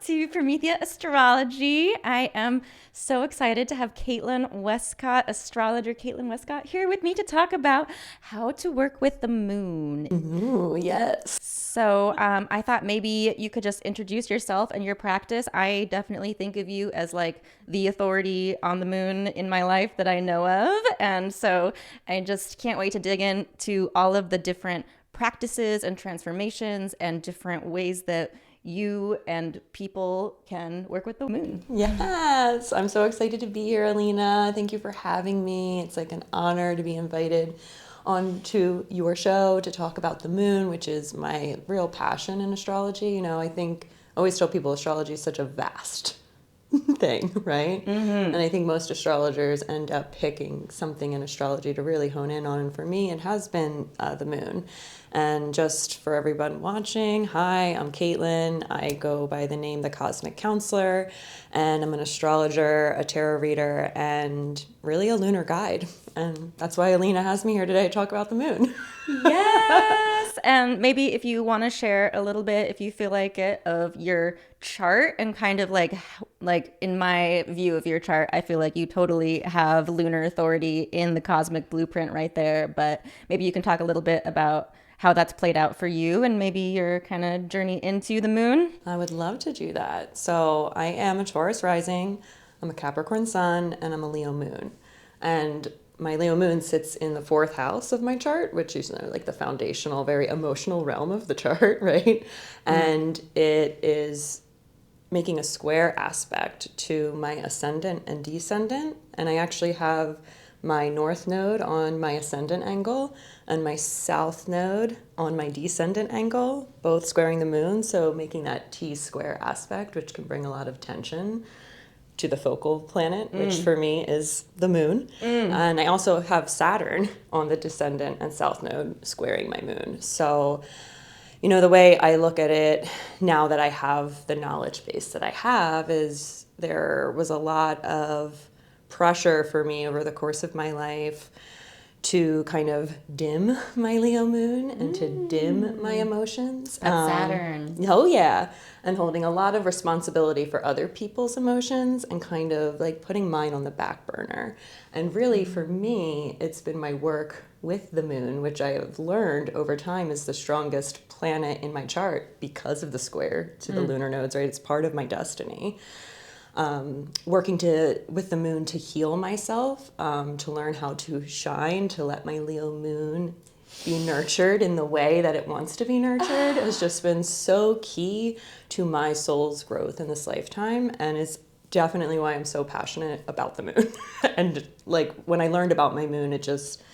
to Promethea Astrology. I am so excited to have Caitlin Westcott, astrologer Caitlin Westcott, here with me to talk about how to work with the moon. Ooh, yes. So I thought maybe you could just introduce yourself and your practice. I definitely think of you as like the authority on the moon in my life that I know of. And so I just can't wait to dig into all of the different practices and transformations and different ways that you and people can work with the moon. Yes. I'm so excited to be here, Alina. Thank you for having me. It's like an honor to be invited onto your show to talk about the moon, which is my real passion in astrology. I think I always tell people astrology is such a vast thing, right? And I think most astrologers end up picking something in astrology to really hone in on. And for me, it has been the moon. And just for everyone watching, hi, I'm Caitlin. I go by the name The Cosmic Counselor, and I'm an astrologer, a tarot reader, and really a lunar guide. And that's why Alina has me here today to talk about the moon. Yes. And maybe if you want to share a little bit, if you feel like it, of your chart and kind of like in my view of your chart, I feel like you totally have lunar authority in the cosmic blueprint right there. But maybe you can talk a little bit about how that's played out for you and maybe your kind of journey into the moon. I would love to do that. So I am a Taurus rising, I'm a Capricorn sun, and I'm a Leo moon. And my Leo moon sits in the fourth house of my chart, which is like the foundational, very emotional realm of the chart, right? And it is making a square aspect to my ascendant and descendant. And I actually have my north node on my ascendant angle and my south node on my descendant angle, both squaring the moon. So making that T square aspect, which can bring a lot of tension to the focal planet, which for me is the moon. And I also have Saturn on the descendant and south node squaring my moon. So, the way I look at it now that I have the knowledge base that I have is there was a lot of pressure for me over the course of my life to kind of dim my Leo moon and to dim my emotions. That's Saturn. Oh, yeah. And holding a lot of responsibility for other people's emotions and kind of like putting mine on the back burner. And really, for me, it's been my work with the moon, which I have learned over time is the strongest planet in my chart because of the square to the lunar nodes, right? It's part of my destiny. Working with the moon to heal myself, to learn how to shine, to let my Leo moon be nurtured in the way that it wants to be nurtured has just been so key to my soul's growth in this lifetime, and is definitely why I'm so passionate about the moon. And like when I learned about my moon, it just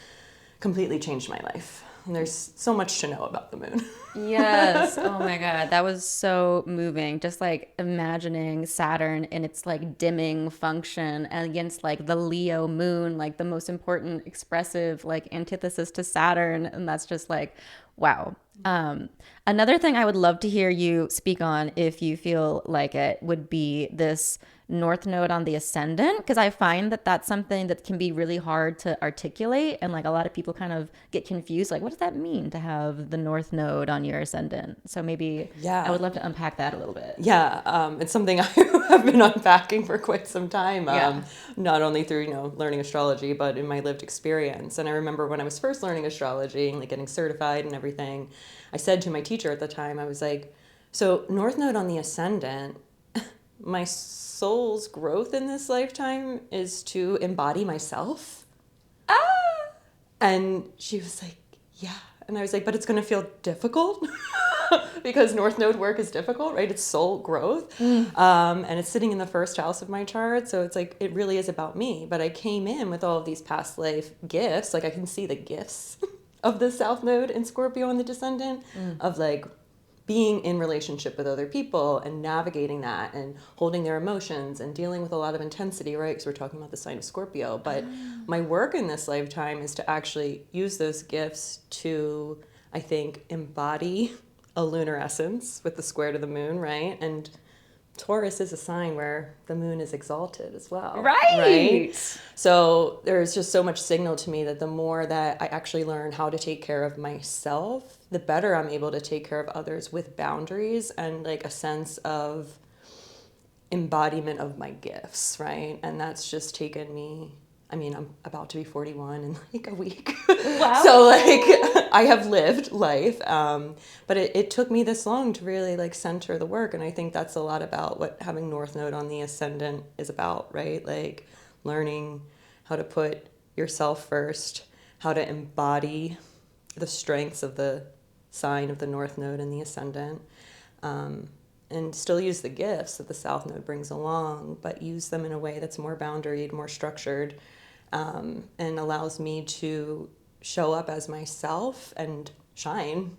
completely changed my life. And there's so much to know about the moon. Yes. Oh my God. That was so moving. Just like imagining Saturn in its like dimming function against like the Leo moon, like the most important expressive like antithesis to Saturn. And that's just like, wow. Another thing I would love to hear you speak on, if you feel like it, would be this north node on the ascendant, because I find that that's something that can be really hard to articulate, and like a lot of people kind of get confused, like what does that mean to have the north node on your ascendant? So maybe I would love to unpack that a little bit. Yeah, it's something I have been unpacking for quite some time, Yeah. not only through learning astrology, but in my lived experience. And I remember when I was first learning astrology and like getting certified and everything, I said to my teacher at the time, I was like, so north node on the ascendant, my soul's growth in this lifetime is to embody myself. And she was like, yeah. And I was like, but it's going to feel difficult because North Node work is difficult, right? It's soul growth. And it's sitting in the first house of my chart. So it's like, it really is about me. But I came in with all of these past life gifts. Like I can see the gifts of the South Node in Scorpio and the Descendant of like being in relationship with other people and navigating that and holding their emotions and dealing with a lot of intensity, right? Because we're talking about the sign of Scorpio. But my work in this lifetime is to actually use those gifts to, I think, embody a lunar essence with the square to the moon, right? And Taurus is a sign where the moon is exalted as well. Right. So there's just so much signal to me that the more that I actually learn how to take care of myself, the better I'm able to take care of others with boundaries and like a sense of embodiment of my gifts, right? And that's just taken me, I mean, I'm about to be 41 in like a week. Wow. So like I have lived life. But it took me this long to really like center the work. And I think that's a lot about what having North Node on the Ascendant is about, right? Like learning how to put yourself first, how to embody the strengths of the sign of the North Node and the Ascendant. And still use the gifts that the South Node brings along, but use them in a way that's more boundaried, more structured, and allows me to show up as myself and shine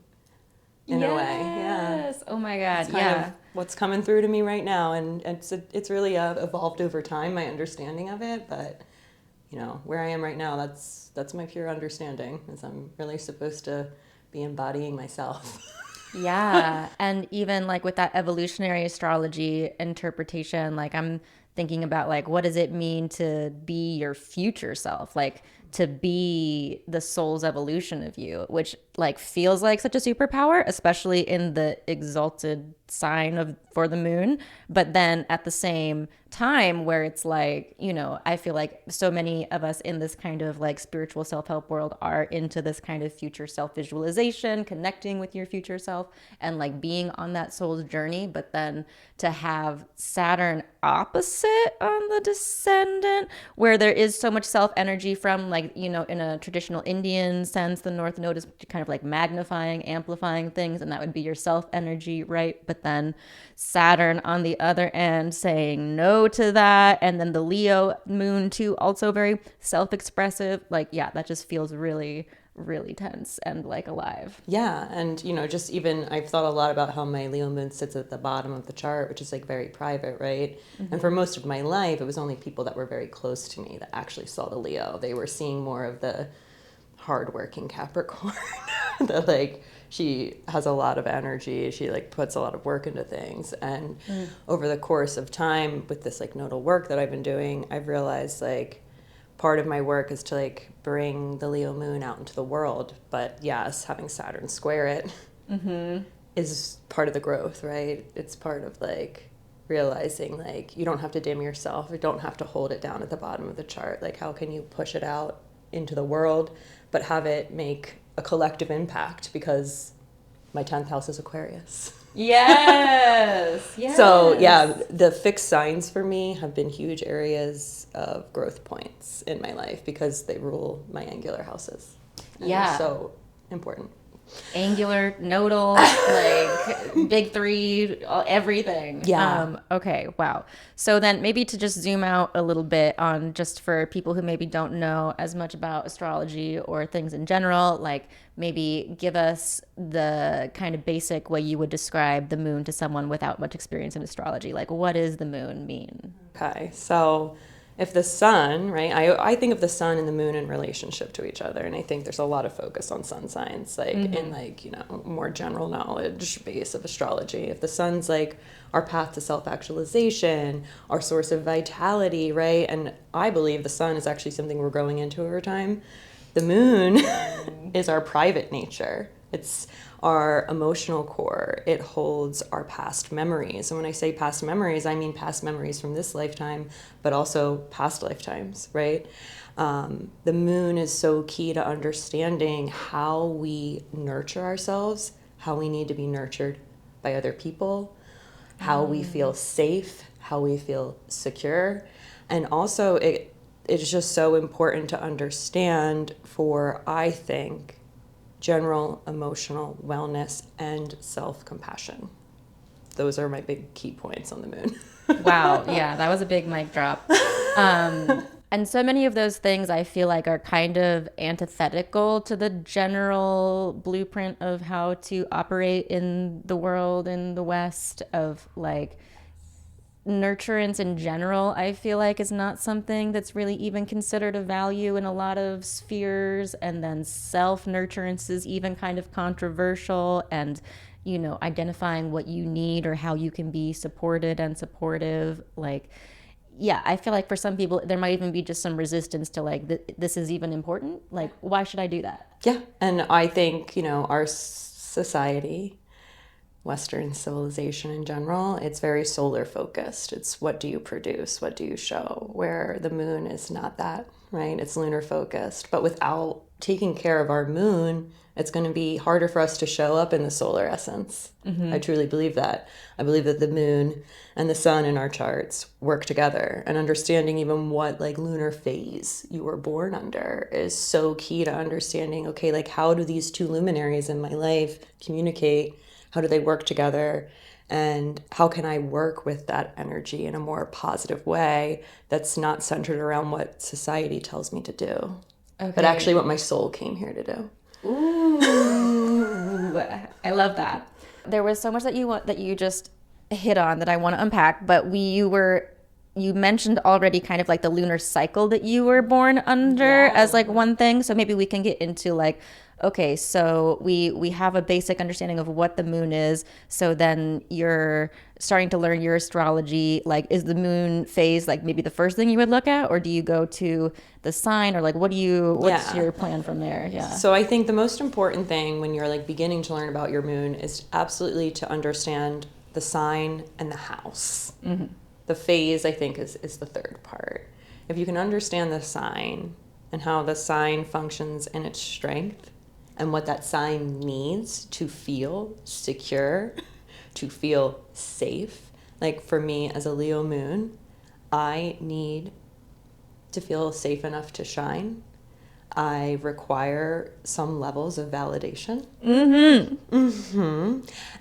in a way. Yeah. Yes. Oh my God. It's kind of what's coming through to me right now, and it's really evolved over time, my understanding of it. But you know, where I am right now, that's my pure understanding, is I'm really supposed to be embodying myself. Yeah. And even like with that evolutionary astrology interpretation, like I'm thinking about like, what does it mean to be your future self? Like to be the soul's evolution of you, which like feels like such a superpower, especially in the exalted sign of for the moon. But then at the same time where it's like, you know, I feel like so many of us in this kind of like spiritual self-help world are into this kind of future self-visualization, connecting with your future self and like being on that soul's journey. But then to have Saturn opposite on the descendant, where there is so much self energy from like, you know, in a traditional Indian sense, the North Node is kind of like magnifying, amplifying things, and that would be your self energy, right? But then Saturn on the other end saying no to that. And then the Leo moon too, also very self-expressive. Like, yeah, that just feels really, really tense and like alive. Yeah, and you know, just even I've thought a lot about how my Leo moon sits at the bottom of the chart, which is like very private, right? Mm-hmm. And for most of my life, it was only people that were very close to me that actually saw the Leo. They were seeing more of the hardworking Capricorn. That like she has a lot of energy. She like puts a lot of work into things. And over the course of time with this like nodal work that I've been doing, I've realized like part of my work is to like bring the Leo moon out into the world. But yes, having Saturn square it is part of the growth, right? It's part of like realizing like you don't have to dim yourself. You don't have to hold it down at the bottom of the chart. Like how can you push it out into the world, but have it make a collective impact, because my 10th house is Aquarius. Yes. Yes. So yeah, the fixed signs for me have been huge areas of growth points in my life because they rule my angular houses. And yeah. So important. Angular, nodal, like big three, everything. Yeah. Okay, wow. So then maybe to just zoom out a little bit on just for people who maybe don't know as much about astrology or things in general, like maybe give us the kind of basic way you would describe the moon to someone without much experience in astrology. Like what does the moon mean? Okay, so if the sun, right, I think of the sun and the moon in relationship to each other, and I think there's a lot of focus on sun signs, like in like, you know, more general knowledge base of astrology. If the sun's like our path to self-actualization, our source of vitality, right, and I believe the sun is actually something we're growing into over time. The moon is our private nature. It's our emotional core. It holds our past memories. And when I say past memories, I mean past memories from this lifetime, but also past lifetimes, right? The moon is so key to understanding how we nurture ourselves, how we need to be nurtured by other people, how we feel safe, how we feel secure. And also it's just so important to understand for, I think, general emotional wellness and self-compassion. Those are my big key points on the moon. Wow. Yeah, that was a big mic drop. And so many of those things I feel like are kind of antithetical to the general blueprint of how to operate in the world, in the West, of like nurturance in general. I feel like is not something that's really even considered a value in a lot of spheres. And then self-nurturance is even kind of controversial, and you know, identifying what you need or how you can be supported and supportive. Like, yeah, I feel like for some people there might even be just some resistance to like this is even important. Like, why should I do that? Yeah, and I think, you know, our society Western civilization in general, it's very solar focused. It's what do you produce? What do you show? Where the moon is not that, right? It's lunar focused. But without taking care of our moon, it's going to be harder for us to show up in the solar essence. I truly believe that. I believe that the moon and the sun in our charts work together, and understanding even what like lunar phase you were born under is so key to understanding, okay, like how do these two luminaries in my life communicate? How do they work together? And how can I work with that energy in a more positive way that's not centered around what society tells me to do, but actually what my soul came here to do? Ooh, I love that. There was so much that you just hit on that I want to unpack, but you mentioned already kind of like the lunar cycle that you were born under as like one thing. So maybe we can get into like, okay, so we have a basic understanding of what the moon is. So then you're starting to learn your astrology. Like, is the moon phase like maybe the first thing you would look at, or do you go to the sign, or like what's your plan from there? Yeah. So I think the most important thing when you're like beginning to learn about your moon is absolutely to understand the sign and the house. The phase, I think, is the third part. If you can understand the sign and how the sign functions in its strength and what that sign needs to feel secure, to feel safe. Like for me as a Leo moon, I need to feel safe enough to shine. I require some levels of validation.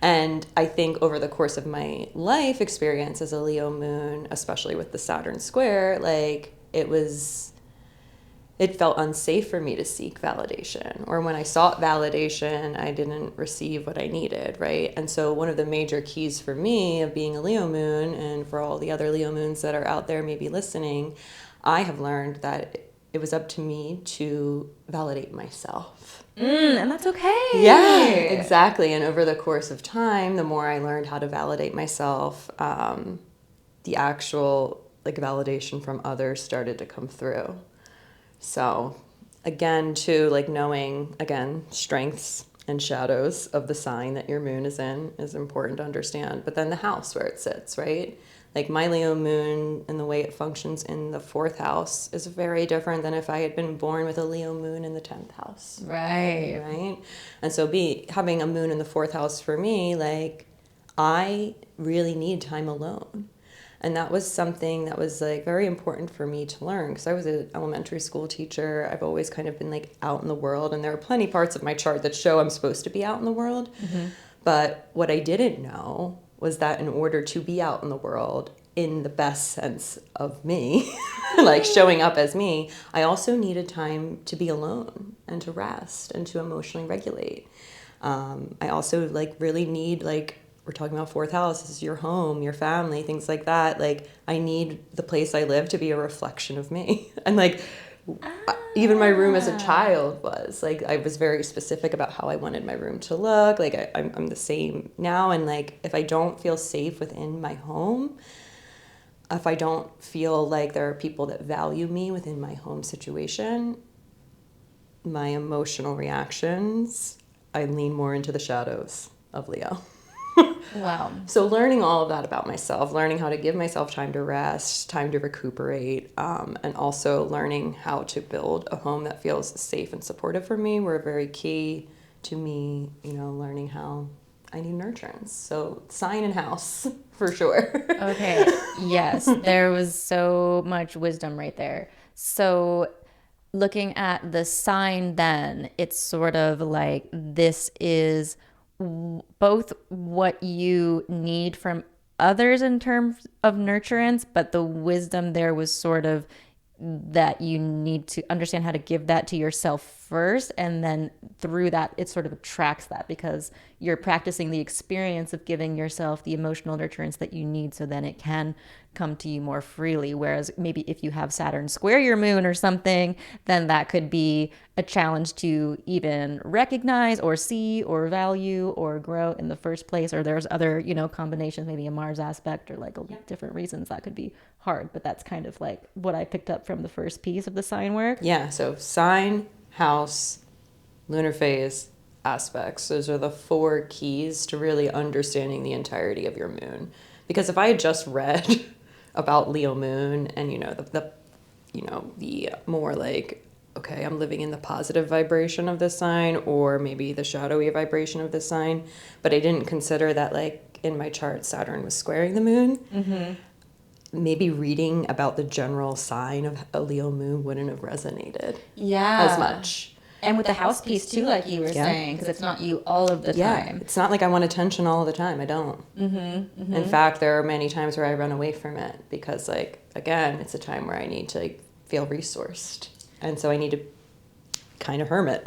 And I think over the course of my life experience as a Leo moon, especially with the Saturn square, like it felt unsafe for me to seek validation. Or when I sought validation, I didn't receive what I needed, right? And so one of the major keys for me of being a Leo moon, and for all the other Leo moons that are out there maybe listening, I have learned that it was up to me to validate myself. And that's okay. Yeah, exactly. And over the course of time, the more I learned how to validate myself, the actual like validation from others started to come through. So again, too, like knowing, again, strengths and shadows of the sign that your moon is in is important to understand. But then the house where it sits, right? Like my Leo moon and the way it functions in the fourth house is very different than if I had been born with a Leo moon in the 10th house. Right. Right? And so having a moon in the fourth house for me, like I really need time alone. And that was something that was like very important for me to learn because I was an elementary school teacher. I've always kind of been like out in the world, and there are plenty parts of my chart that show I'm supposed to be out in the world. But what I didn't know was that in order to be out in the world in the best sense of me, like showing up as me, I also needed time to be alone and to rest and to emotionally regulate. I also like really need like, we're talking about fourth house, this is your home, your family, things like that. Like I need the place I live to be a reflection of me. And like even my room as a child was like, I was very specific about how I wanted my room to look. Like I'm the same now. And like, if I don't feel safe within my home, if I don't feel like there are people that value me within my home situation, my emotional reactions, I lean more into the shadows of Leo. Wow. So learning all of that about myself, learning how to give myself time to rest, time to recuperate, and also learning how to build a home that feels safe and supportive for me were very key to me, learning how I need nurturance. So sign and house for sure. Okay. Yes. There was so much wisdom right there. So looking at the sign, then it's sort of like this is both what you need from others in terms of nurturance, but the wisdom there was sort of that you need to understand how to give that to yourself first, and then through that it sort of attracts that because you're practicing the experience of giving yourself the emotional nurturance that you need, so then it can come to you more freely. Whereas maybe if you have Saturn square your moon or something, then that could be a challenge to even recognize or see or value or grow in the first place. Or there's other, combinations, maybe a Mars aspect or like different reasons that could be hard. But that's kind of like what I picked up from the first piece of the sign work. Yeah, so sign, house, lunar phase, aspects. Those are the 4 keys to really understanding the entirety of your moon. Because if I had just read about Leo moon and, the more like, okay, I'm living in the positive vibration of this sign or maybe the shadowy vibration of this sign, but I didn't consider that, like, in my chart, Saturn was squaring the moon, maybe reading about the general sign of a Leo moon wouldn't have resonated as much. And with the house piece too, like you were saying, because it's not you all of the time. It's not like I want attention all the time. I don't. In fact, there are many times where I run away from it because, like, again, it's a time where I need to, like, feel resourced. And so I need to kind of hermit.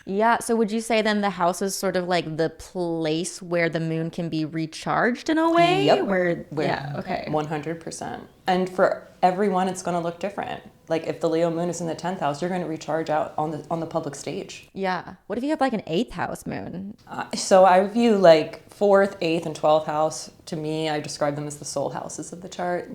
Yeah. So would you say then the house is sort of like the place where the moon can be recharged in a way? Yep. Okay. 100%. And for everyone, it's going to look different. Like, if the Leo moon is in the 10th house, you're going to recharge out on the public stage. Yeah. What if you have like an 8th house moon? So I view, like, 4th, 8th, and 12th house, to me, I describe them as the soul houses of the chart.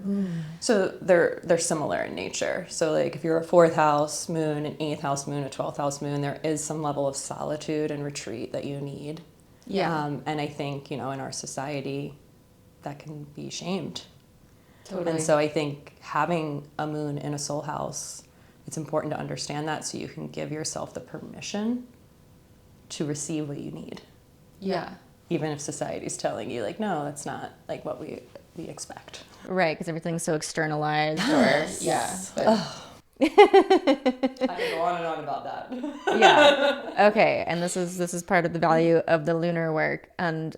So they're similar in nature. So, like, if you're a 4th house moon, an 8th house moon, a 12th house moon, there is some level of solitude and retreat that you need. Yeah. And I think, in our society, that can be shamed. Totally. And so I think having a moon in a soul house, it's important to understand that so you can give yourself the permission to receive what you need. Yeah. Even if society's telling you, like, no, that's not, like, what we expect. Right, because everything's so externalized. Or yeah. But... I can go on and on about that. Yeah. Okay. And this is part of the value of the lunar work. And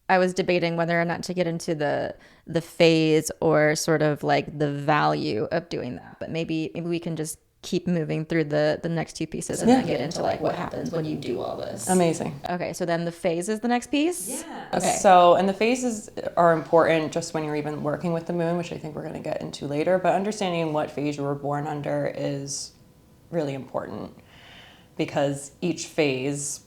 I was debating whether or not to get into the phase or sort of like the value of doing that. But maybe we can just keep moving through the next 2 pieces and then get into like what happens when you do all this. Amazing. Okay, so then the phase is the next piece? Yeah. Okay. So, and the phases are important just when you're even working with the moon, which I think we're going to get into later. But understanding what phase you were born under is really important because each phase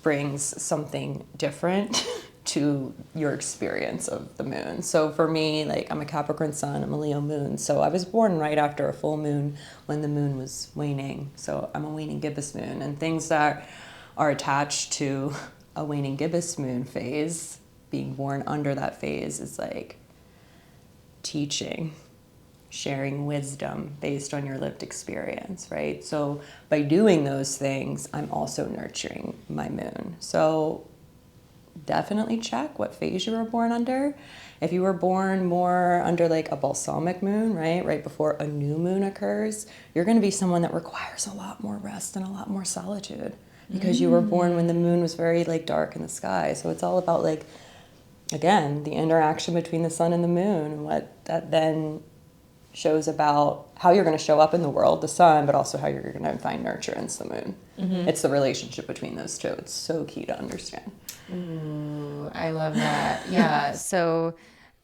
brings something different to your experience of the moon. So for me, like, I'm a Capricorn sun, I'm a Leo moon. So I was born right after a full moon when the moon was waning. So I'm a waning gibbous moon, and things that are attached to a waning gibbous moon phase, being born under that phase, is like teaching, sharing wisdom based on your lived experience, right? So by doing those things, I'm also nurturing my moon. So definitely check what phase you were born under. If you were born more under like a balsamic moon, right before a new moon occurs, you're going to be someone that requires a lot more rest and a lot more solitude because you were born when the moon was very like dark in the sky. So it's all about, like, again, the interaction between the sun and the moon and what that then shows about how you're going to show up in the world, the sun, but also how you're going to find nurturance, the moon. It's the relationship between those two. It's so key to understand. Ooh, I love that. Yeah. So,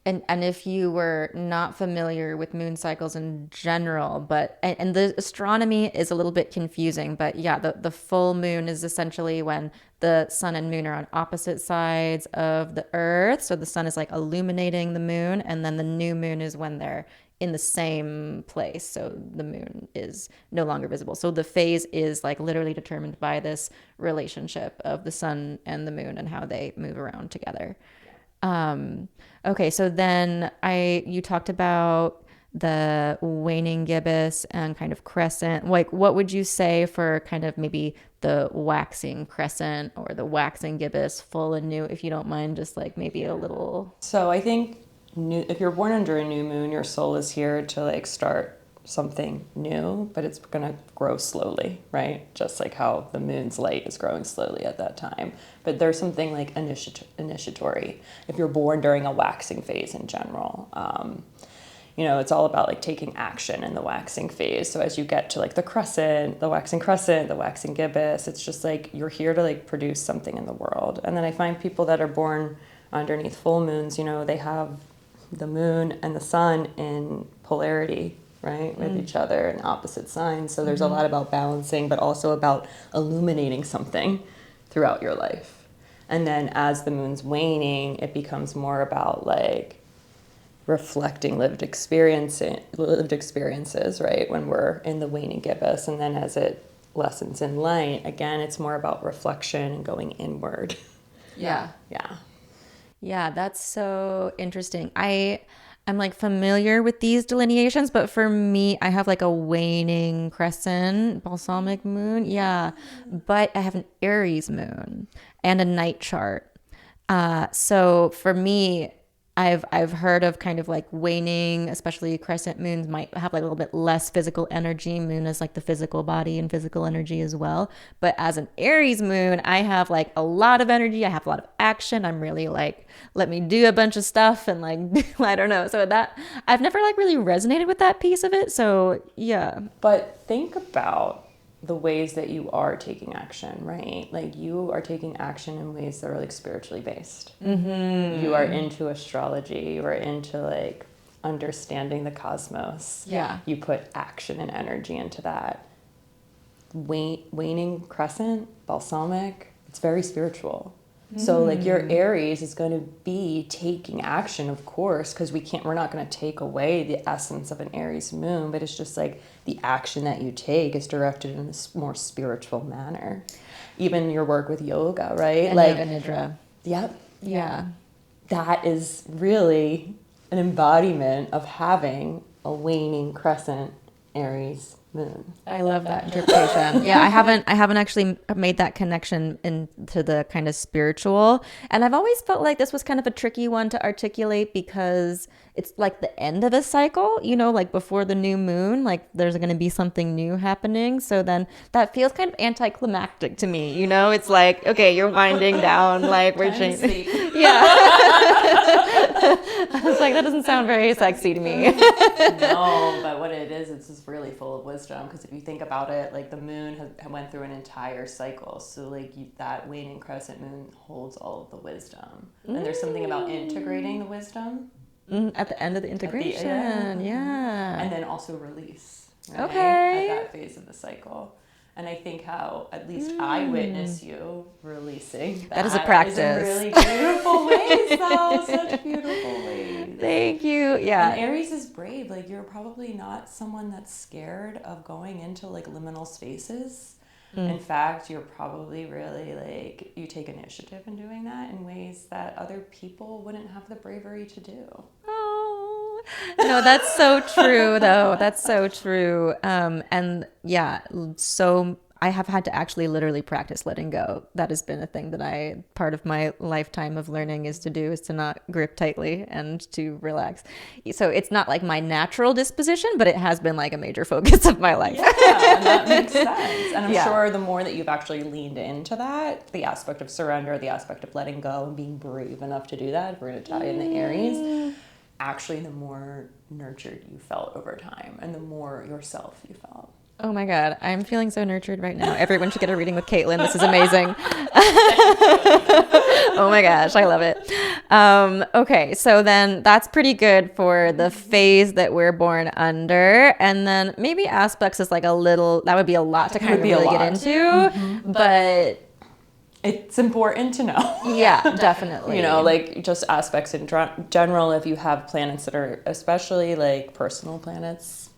and if you were not familiar with moon cycles in general, but and the astronomy is a little bit confusing, but yeah, the full moon is essentially when the sun and moon are on opposite sides of the earth. So the sun is like illuminating the moon, and then the new moon is when they're in the same place. So the moon is no longer visible. So the phase is like literally determined by this relationship of the sun and the moon and how they move around together. Okay, so then you talked about the waning gibbous and kind of crescent. Like, what would you say for kind of maybe the waxing crescent or the waxing gibbous, full and new, if you don't mind, just like maybe a little. So I think if you're born under a new moon, your soul is here to like start something new, but it's going to grow slowly, right? Just like how the moon's light is growing slowly at that time. But there's something like initiatory if you're born during a waxing phase in general. It's all about like taking action in the waxing phase. So as you get to like the waxing gibbous, it's just like you're here to like produce something in the world. And then I find people that are born underneath full moons, they have the moon and the sun in polarity, right, with each other in opposite signs. So there's a lot about balancing, but also about illuminating something throughout your life. And then as the moon's waning, it becomes more about like reflecting lived experiences, right, when we're in the waning gibbous. And then as it lessons in light, again, it's more about reflection and going inward. Yeah. Yeah. Yeah, that's so interesting. I'm like familiar with these delineations, but for me, I have like a waning crescent, balsamic moon. Yeah. But I have an Aries moon and a night chart. So for me, I've heard of kind of like waning, especially crescent moons might have like a little bit less physical energy. Moon is like the physical body and physical energy as well. But as an Aries moon, I have like a lot of energy. I have a lot of action. I'm really like, let me do a bunch of stuff and like, I don't know. So that I've never like really resonated with that piece of it. So yeah. But think about the ways that you are taking action, right? Like you are taking action in ways that are like spiritually based. Mm-hmm. You are into astrology. You are into like understanding the cosmos. Yeah. You put action and energy into that. Waning crescent, balsamic, it's very spiritual. So like your Aries is going to be taking action, of course, because we're not going to take away the essence of an Aries moon, but it's just like the action that you take is directed in a more spiritual manner. Even your work with yoga, right? And like yoga nidra. Yep. Yeah. That is really an embodiment of having a waning crescent Aries moon. I love that interpretation. Yeah, I haven't actually made that connection into the kind of spiritual. And I've always felt like this was kind of a tricky one to articulate because it's like the end of a cycle, you know, like before the new moon, like there's going to be something new happening. So then that feels kind of anticlimactic to me, you know? It's like, okay, you're winding down, like we're changing. Yeah. I was like, that doesn't sound very sexy to me. No, but what it is, it's just really full of wisdom. Because if you think about it, like the moon went through an entire cycle. So like that waning crescent moon holds all of the wisdom. And there's something about integrating the wisdom. At the end of the integration, yeah. And then also release, right? Okay. At that phase of the cycle. And I think how, at least I witness you releasing. That is a practice. In really beautiful ways, though. Such beautiful ways. Thank you. Yeah. And Aries is brave. Like, you're probably not someone that's scared of going into, like, liminal spaces. In fact, you're probably really, like, you take initiative in doing that in ways that other people wouldn't have the bravery to do. Oh, no, that's so true, though. That's so true. And yeah, so I have had to actually literally practice letting go. That has been a thing that part of my lifetime of learning is to not grip tightly and to relax. So it's not like my natural disposition, but it has been like a major focus of my life. Yeah, and that makes sense. And I'm sure the more that you've actually leaned into that, the aspect of surrender, the aspect of letting go and being brave enough to do that, if we're going to tie in the Aries, actually the more nurtured you felt over time and the more yourself you felt. Oh my God, I'm feeling so nurtured right now. Everyone should get a reading with Caitlin. This is amazing. Oh my gosh, I love it. Okay, so then that's pretty good for the phase that we're born under. And then maybe aspects is like that would be a lot to kind of really get into. But it's important to know. Yeah, definitely. You know, like just aspects in general, if you have planets that are especially like personal planets,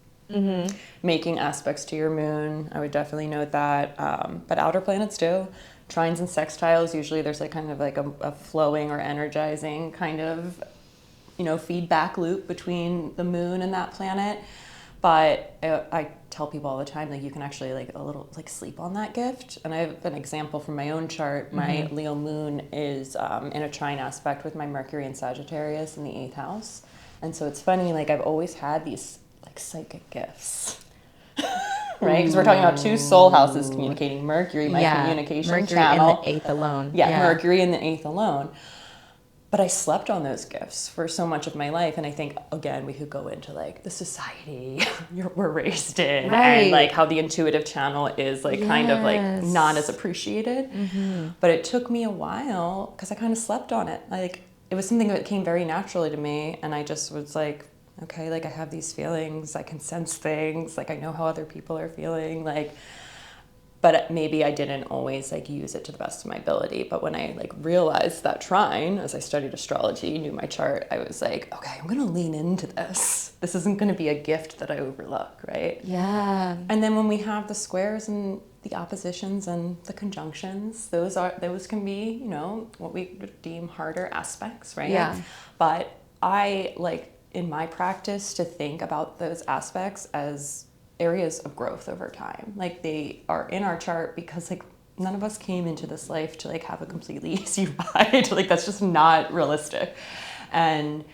making aspects to your moon, I would definitely note that. But outer planets too. Trines and sextiles, usually there's like kind of like a flowing or energizing kind of, you know, feedback loop between the moon and that planet. But I tell people all the time, like you can actually like a little like sleep on that gift. And I have an example from my own chart. My Leo moon is in a trine aspect with my Mercury and Sagittarius in the 8th house. And so it's funny, like I've always had these like psychic gifts. Right? Because we're talking about two soul houses communicating. Mercury, my communication Mercury channel. in the 8th alone. Yeah, Mercury in the 8th alone. But I slept on those gifts for so much of my life. And I think, again, we could go into like the society we're raised in. Right. And like how the intuitive channel is like kind of like not as appreciated. But it took me a while because I kind of slept on it. Like it was something that came very naturally to me. And I just was like, okay, like I have these feelings, I can sense things, like I know how other people are feeling, like, but maybe I didn't always like use it to the best of my ability. But when I like realized that trine, as I studied astrology, knew my chart, I was like, okay, I'm gonna lean into this. This isn't gonna be a gift that I overlook, right? Yeah. And then when we have the squares and the oppositions and the conjunctions, those can be, you know, what we would deem harder aspects, right? Yeah. But I like in my practice to think about those aspects as areas of growth over time. Like they are in our chart because like none of us came into this life to like have a completely easy ride. Like that's just not realistic. And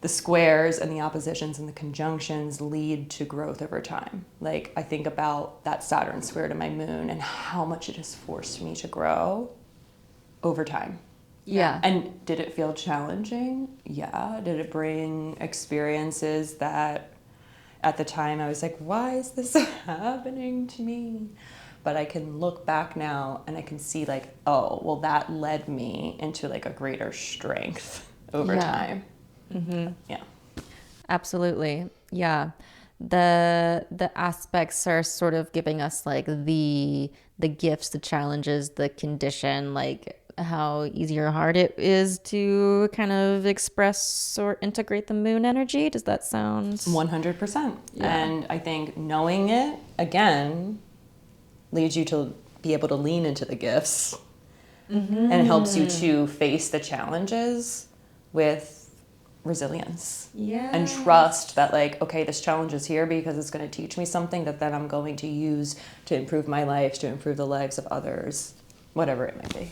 the squares and the oppositions and the conjunctions lead to growth over time. Like I think about that Saturn square to my moon and how much it has forced me to grow over time. Yeah. And did it feel challenging? Yeah. Did it bring experiences that at the time I was like, why is this happening to me? But I can look back now and I can see like, oh, well, that led me into like a greater strength over time. Mm-hmm. Yeah. Absolutely. Yeah. The aspects are sort of giving us like the gifts, the challenges, the condition, like how easy or hard it is to kind of express or integrate the moon energy. Does that sound 100%? Yeah. And I think knowing it again leads you to be able to lean into the gifts, and it helps you to face the challenges with resilience. Yeah. And trust that like, okay, this challenge is here because it's going to teach me something that then I'm going to use to improve my life, to improve the lives of others, whatever it might be.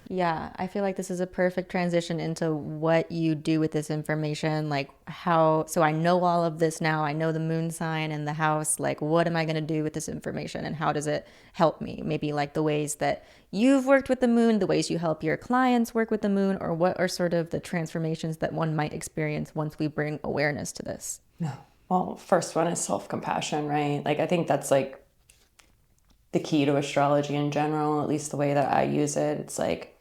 Yeah, I feel like this is a perfect transition into what you do with this information. Like so I know all of this now. I know the moon sign and the house. Like, what am I going to do with this information and how does it help me? Maybe like the ways that you've worked with the moon, the ways you help your clients work with the moon, or what are sort of the transformations that one might experience once we bring awareness to this? No. Well, first one is self-compassion, right? Like, I think that's like the key to astrology in general, at least the way that I use it. It's like,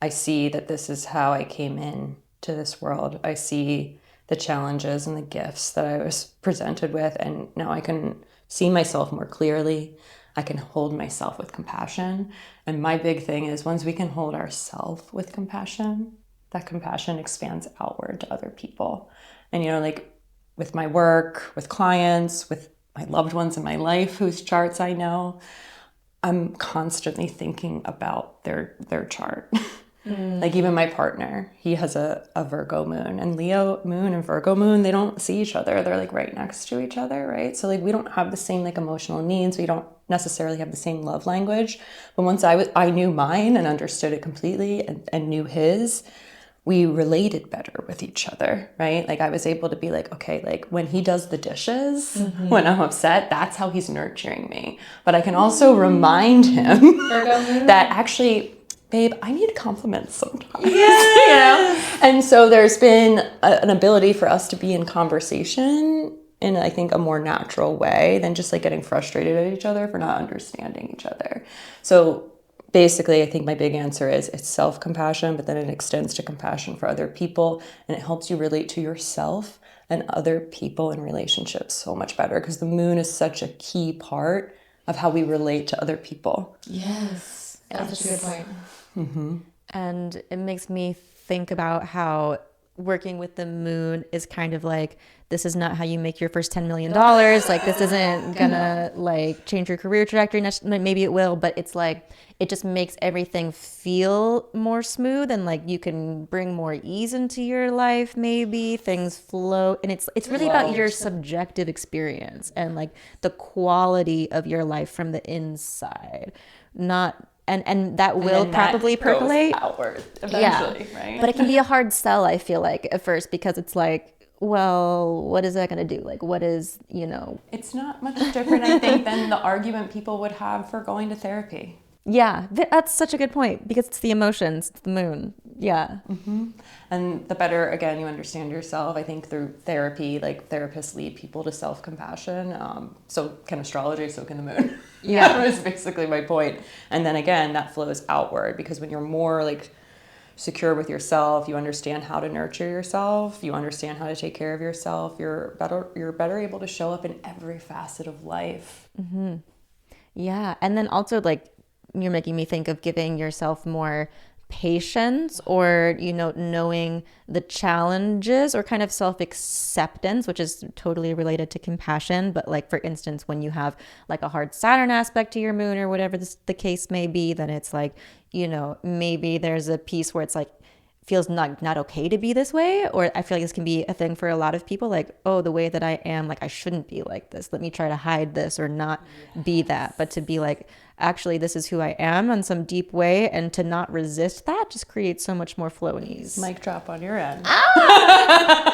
I see that this is how I came in to this world. I see the challenges and the gifts that I was presented with, and now I can see myself more clearly. I can hold myself with compassion. And my big thing is once we can hold ourselves with compassion, that compassion expands outward to other people. And, you know, like with my work, with clients, with my loved ones in my life whose charts I know, I'm constantly thinking about their chart. Like even my partner, he has a Virgo moon, and Leo moon and Virgo moon, they don't see each other. They're like right next to each other, right? So like we don't have the same like emotional needs. We don't necessarily have the same love language. But once I knew mine and understood it completely and knew his, we related better with each other, right? Like I was able to be like, okay, like when he does the dishes, when I'm upset, that's how he's nurturing me. But I can also remind him that actually, babe, I need compliments sometimes. Yes. You know? And so there's been an ability for us to be in conversation in, I think, a more natural way than just like getting frustrated at each other for not understanding each other. So basically, I think my big answer is it's self-compassion, but then it extends to compassion for other people, and it helps you relate to yourself and other people in relationships so much better, because the moon is such a key part of how we relate to other people. Yes. That's such a good point. Mm-hmm. And it makes me think about how working with the moon is kind of like, this is not how you make your first $10 million. Like this isn't gonna like change your career trajectory. Maybe it will, but it's like, it just makes everything feel more smooth, and like you can bring more ease into your life. Maybe things flow, and it's really about your subjective experience and like the quality of your life from the inside, not and that will probably percolate outward eventually, right? But it can be a hard sell, I feel like, at first, because it's like, well, what is that going to do? Like, what is, you know? It's not much different, I think, than the argument people would have for going to therapy. Yeah, that's such a good point, because it's the emotions, it's the moon. Yeah. Mm-hmm. And the better, again, you understand yourself, I think through therapy, like therapists lead people to self-compassion. So can astrology, so can the moon. Yeah. That was basically my point. And then again, that flows outward, because when you're more like secure with yourself, you understand how to nurture yourself, you understand how to take care of yourself, you're better able to show up in every facet of life. Mm-hmm. Yeah. And then also like, you're making me think of giving yourself more patience or, knowing the challenges, or kind of self-acceptance, which is totally related to compassion. But like, for instance, when you have like a hard Saturn aspect to your moon or whatever the case may be, then it's like, maybe there's a piece where it's like, feels not okay to be this way. Or I feel like this can be a thing for a lot of people, like, oh, the way that I am, like, I shouldn't be like this, let me try to hide this or not be that. But to be like, actually, this is who I am in some deep way, and to not resist that just creates so much more flow and ease. Mic drop on your end. Ah!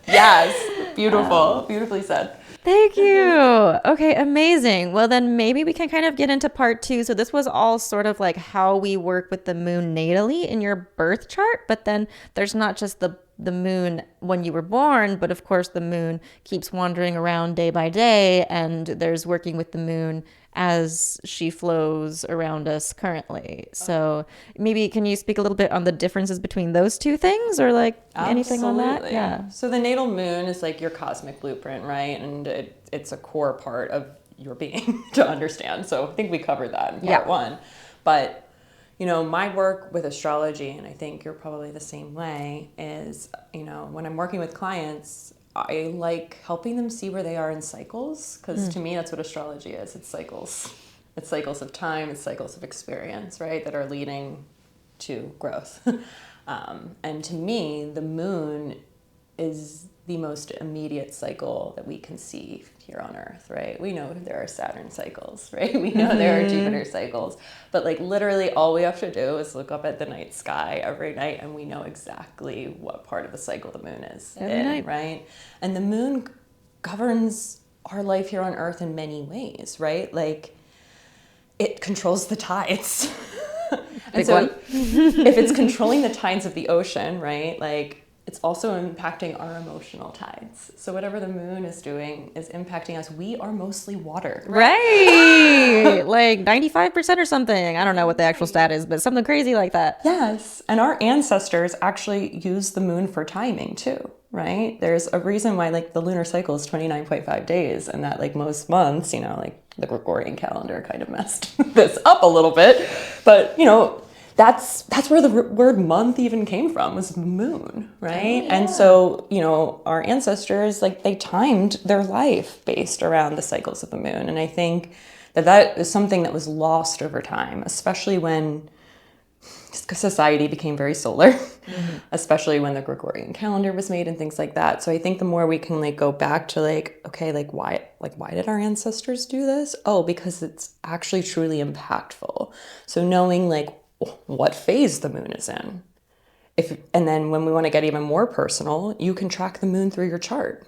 Yes, beautiful. Beautifully said. Thank you. Okay, amazing. Well, then maybe we can kind of get into part 2. So this was all sort of like how we work with the moon natally in your birth chart, but then there's not just the moon when you were born, but of course the moon keeps wandering around day by day, and there's working with the moon as she flows around us currently. So maybe can you speak a little bit on the differences between those two things, or like anything on that? Yeah. So the natal moon is like your cosmic blueprint, right? And it's a core part of your being to understand. So I think we covered that in part 1. But my work with astrology, and I think you're probably the same way, is, when I'm working with clients, I like helping them see where they are in cycles, because to me, that's what astrology is. It's cycles. It's cycles of time, it's cycles of experience, right, that are leading to growth. And to me, the moon is the most immediate cycle that we can see here on Earth, right? We know there are Saturn cycles, right? We know there are Jupiter cycles, but like literally all we have to do is look up at the night sky every night and we know exactly what part of the cycle the moon is in, right? And the moon governs our life here on Earth in many ways, right? Like it controls the tides. And so if it's controlling the tides of the ocean, right? Like it's also impacting our emotional tides. So whatever the moon is doing is impacting us. We are mostly water. Right. Like 95% or something. I don't know what the actual stat is, but something crazy like that. Yes. And our ancestors actually used the moon for timing too, right? There's a reason why like the lunar cycle is 29.5 days, and that like most months, like the Gregorian calendar kind of messed this up a little bit. But, that's where the word month even came from, was the moon, right? Oh, yeah. And so, our ancestors, like they timed their life based around the cycles of the moon. And I think that is something that was lost over time, especially when society became very solar, especially when the Gregorian calendar was made and things like that. So I think the more we can like go back to like, okay, why did our ancestors do this? Oh, because it's actually truly impactful. So knowing like what phase the moon is in. And then when we want to get even more personal, you can track the moon through your chart,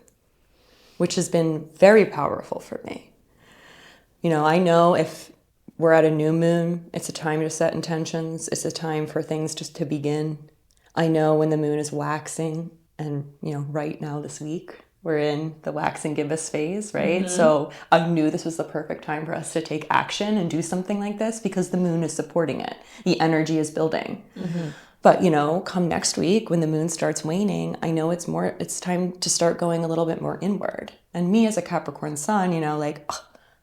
which has been very powerful for me. I know if we're at a new moon, it's a time to set intentions. It's a time for things just to begin. I know when the moon is waxing, and, right now this week, we're in the wax and gibbous phase, right? So I knew this was the perfect time for us to take action and do something like this, because the moon is supporting it. The energy is building. But, come next week when the moon starts waning, I know it's time to start going a little bit more inward. And me as a Capricorn sun,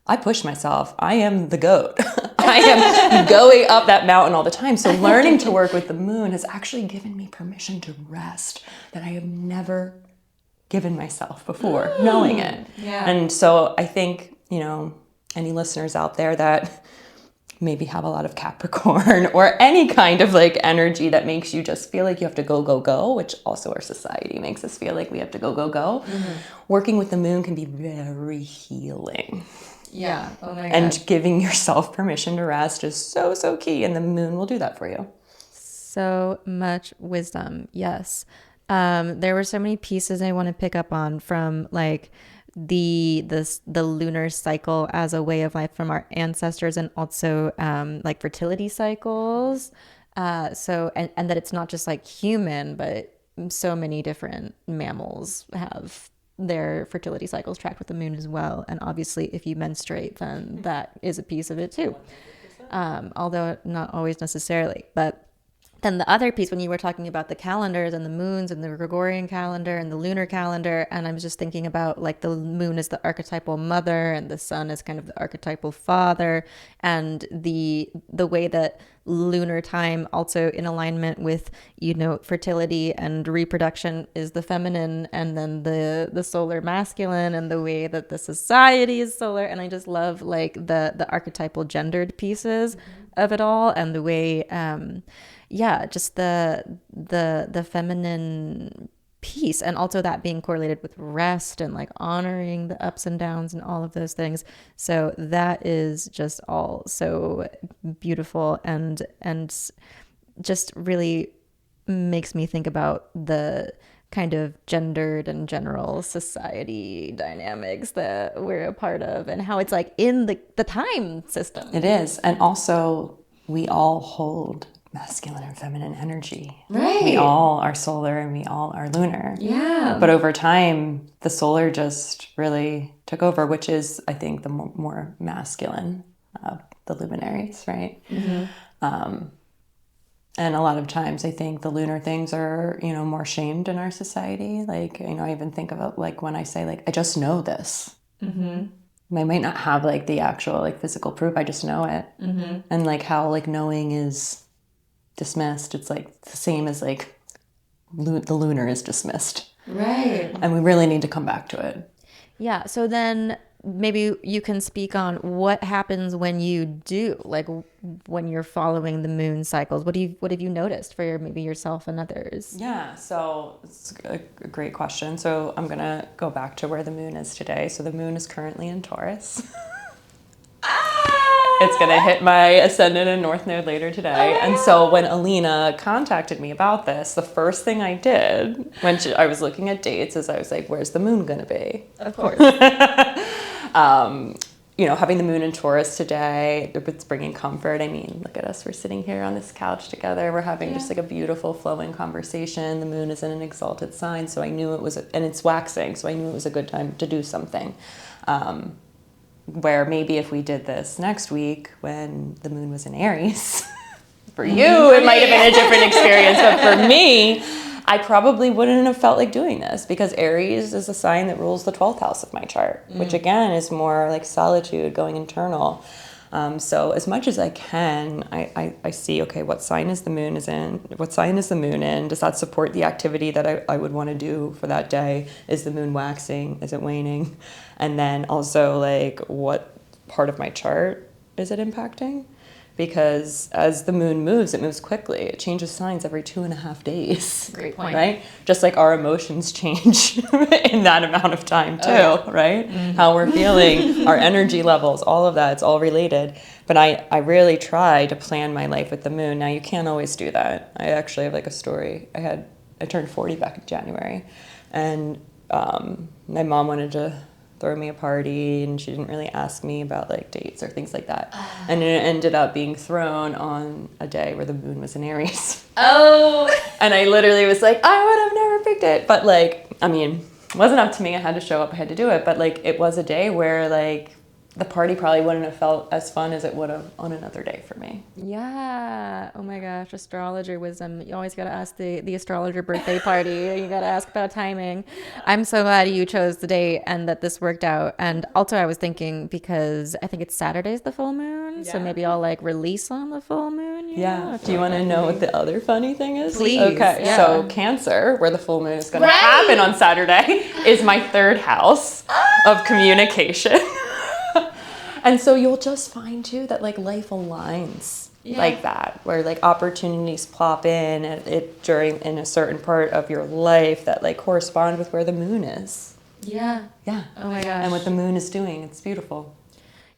I push myself. I am the goat. I am going up that mountain all the time. So learning to work with the moon has actually given me permission to rest that I have never given myself before, knowing it. Yeah. And so I think, any listeners out there that maybe have a lot of Capricorn or any kind of like energy that makes you just feel like you have to go, go, go, which also our society makes us feel like we have to go, go, go. Working with the moon can be very healing. Yeah. Oh my God. And giving yourself permission to rest is so, so key. And the moon will do that for you. So much wisdom. Yes. There were so many pieces I want to pick up on, from like the lunar cycle as a way of life from our ancestors, and also like fertility cycles. So and that it's not just like human, but so many different mammals have their fertility cycles tracked with the moon as well. And obviously if you menstruate, then that is a piece of it too. Although not always necessarily, but then the other piece, when you were talking about the calendars and the moons and the Gregorian calendar and the lunar calendar, and I was just thinking about like the moon is the archetypal mother and the sun is kind of the archetypal father, and the way that lunar time also in alignment with, you know, fertility and reproduction is the feminine, and then the solar masculine, and the way that the society is solar. And I just love like the archetypal gendered pieces of it all, and the way just the feminine piece, and also that being correlated with rest and like honoring the ups and downs and all of those things. So that is just all so beautiful, and just really makes me think about the kind of gendered and general society dynamics that we're a part of, and how it's like in the time system. It is. And also we all hold masculine and feminine energy. Right. We all are solar and we all are lunar. Yeah. But over time, the solar just really took over, which is, I think, the more masculine of the luminaries, right? Mm-hmm. And a lot of times I think the lunar things are, you know, more shamed in our society. Like, you know, I even think about like when I say like, I just know this. Mm-hmm. I might not have like the actual like physical proof. I just know it. Mm-hmm. And like how like knowing is dismissed. It's like the same as like the lunar is dismissed. Right. And we really need to come back to it. Yeah. So then maybe you can speak on what happens when you do, like when you're following the moon cycles. What have you noticed for maybe yourself and others? Yeah, so it's a great question. So I'm gonna go back to where the moon is today. So the moon is currently in Taurus. It's gonna hit my Ascendant and North Node later today. And so when Alina contacted me about this, the first thing I did when I was looking at dates is I was like, where's the moon gonna be? Of course. You know, having the moon in Taurus today, it's bringing comfort. I mean, look at us. We're sitting here on this couch together. We're having just like a beautiful flowing conversation. The moon is in an exalted sign. So I knew it was, and it's waxing. So I knew it was a good time to do something. Where maybe if we did this next week when the moon was in Aries, for you, it might have been a different experience. But for me, I probably wouldn't have felt like doing this, because Aries is a sign that rules the 12th house of my chart, which again is more like solitude, going internal. So as much as I can, I see, okay, what sign is the moon in? What sign is the moon in? Does that support the activity that I would want to do for that day? Is the moon waxing? Is it waning? And then also like what part of my chart is it impacting? Because as the moon moves, it moves quickly. It changes signs every 2.5 days. Great point. Right? Just like our emotions change in that amount of time too, right? Mm-hmm. How we're feeling, our energy levels, all of that, it's all related. But I really try to plan my life with the moon. Now, you can't always do that. I actually have like a story. I turned 40 back in January, and my mom wanted to throw me a party, and she didn't really ask me about like dates or things like that. And it ended up being thrown on a day where the moon was in Aries. Oh. And I literally was like, I would have never picked it. But like, I mean, it wasn't up to me. I had to show up. I had to do it. But like, it was a day where like the party probably wouldn't have felt as fun as it would have on another day for me. Yeah. Oh my gosh. Astrologer wisdom. You always got to ask the astrologer birthday party. You got to ask about timing. I'm so glad you chose the date and that this worked out. And also I was thinking, because I think it's Saturday's the full moon. Yeah. So maybe I'll like release on the full moon. Yeah. Do you want to know what the other funny thing is? Please. Okay. Yeah. So Cancer, where the full moon is going to happen on Saturday, is my third house of communication. And so you'll just find too that like life aligns like that, where like opportunities plop in in a certain part of your life that like correspond with where the moon is. Yeah. Yeah. Oh my gosh. And what the moon is doing, it's beautiful.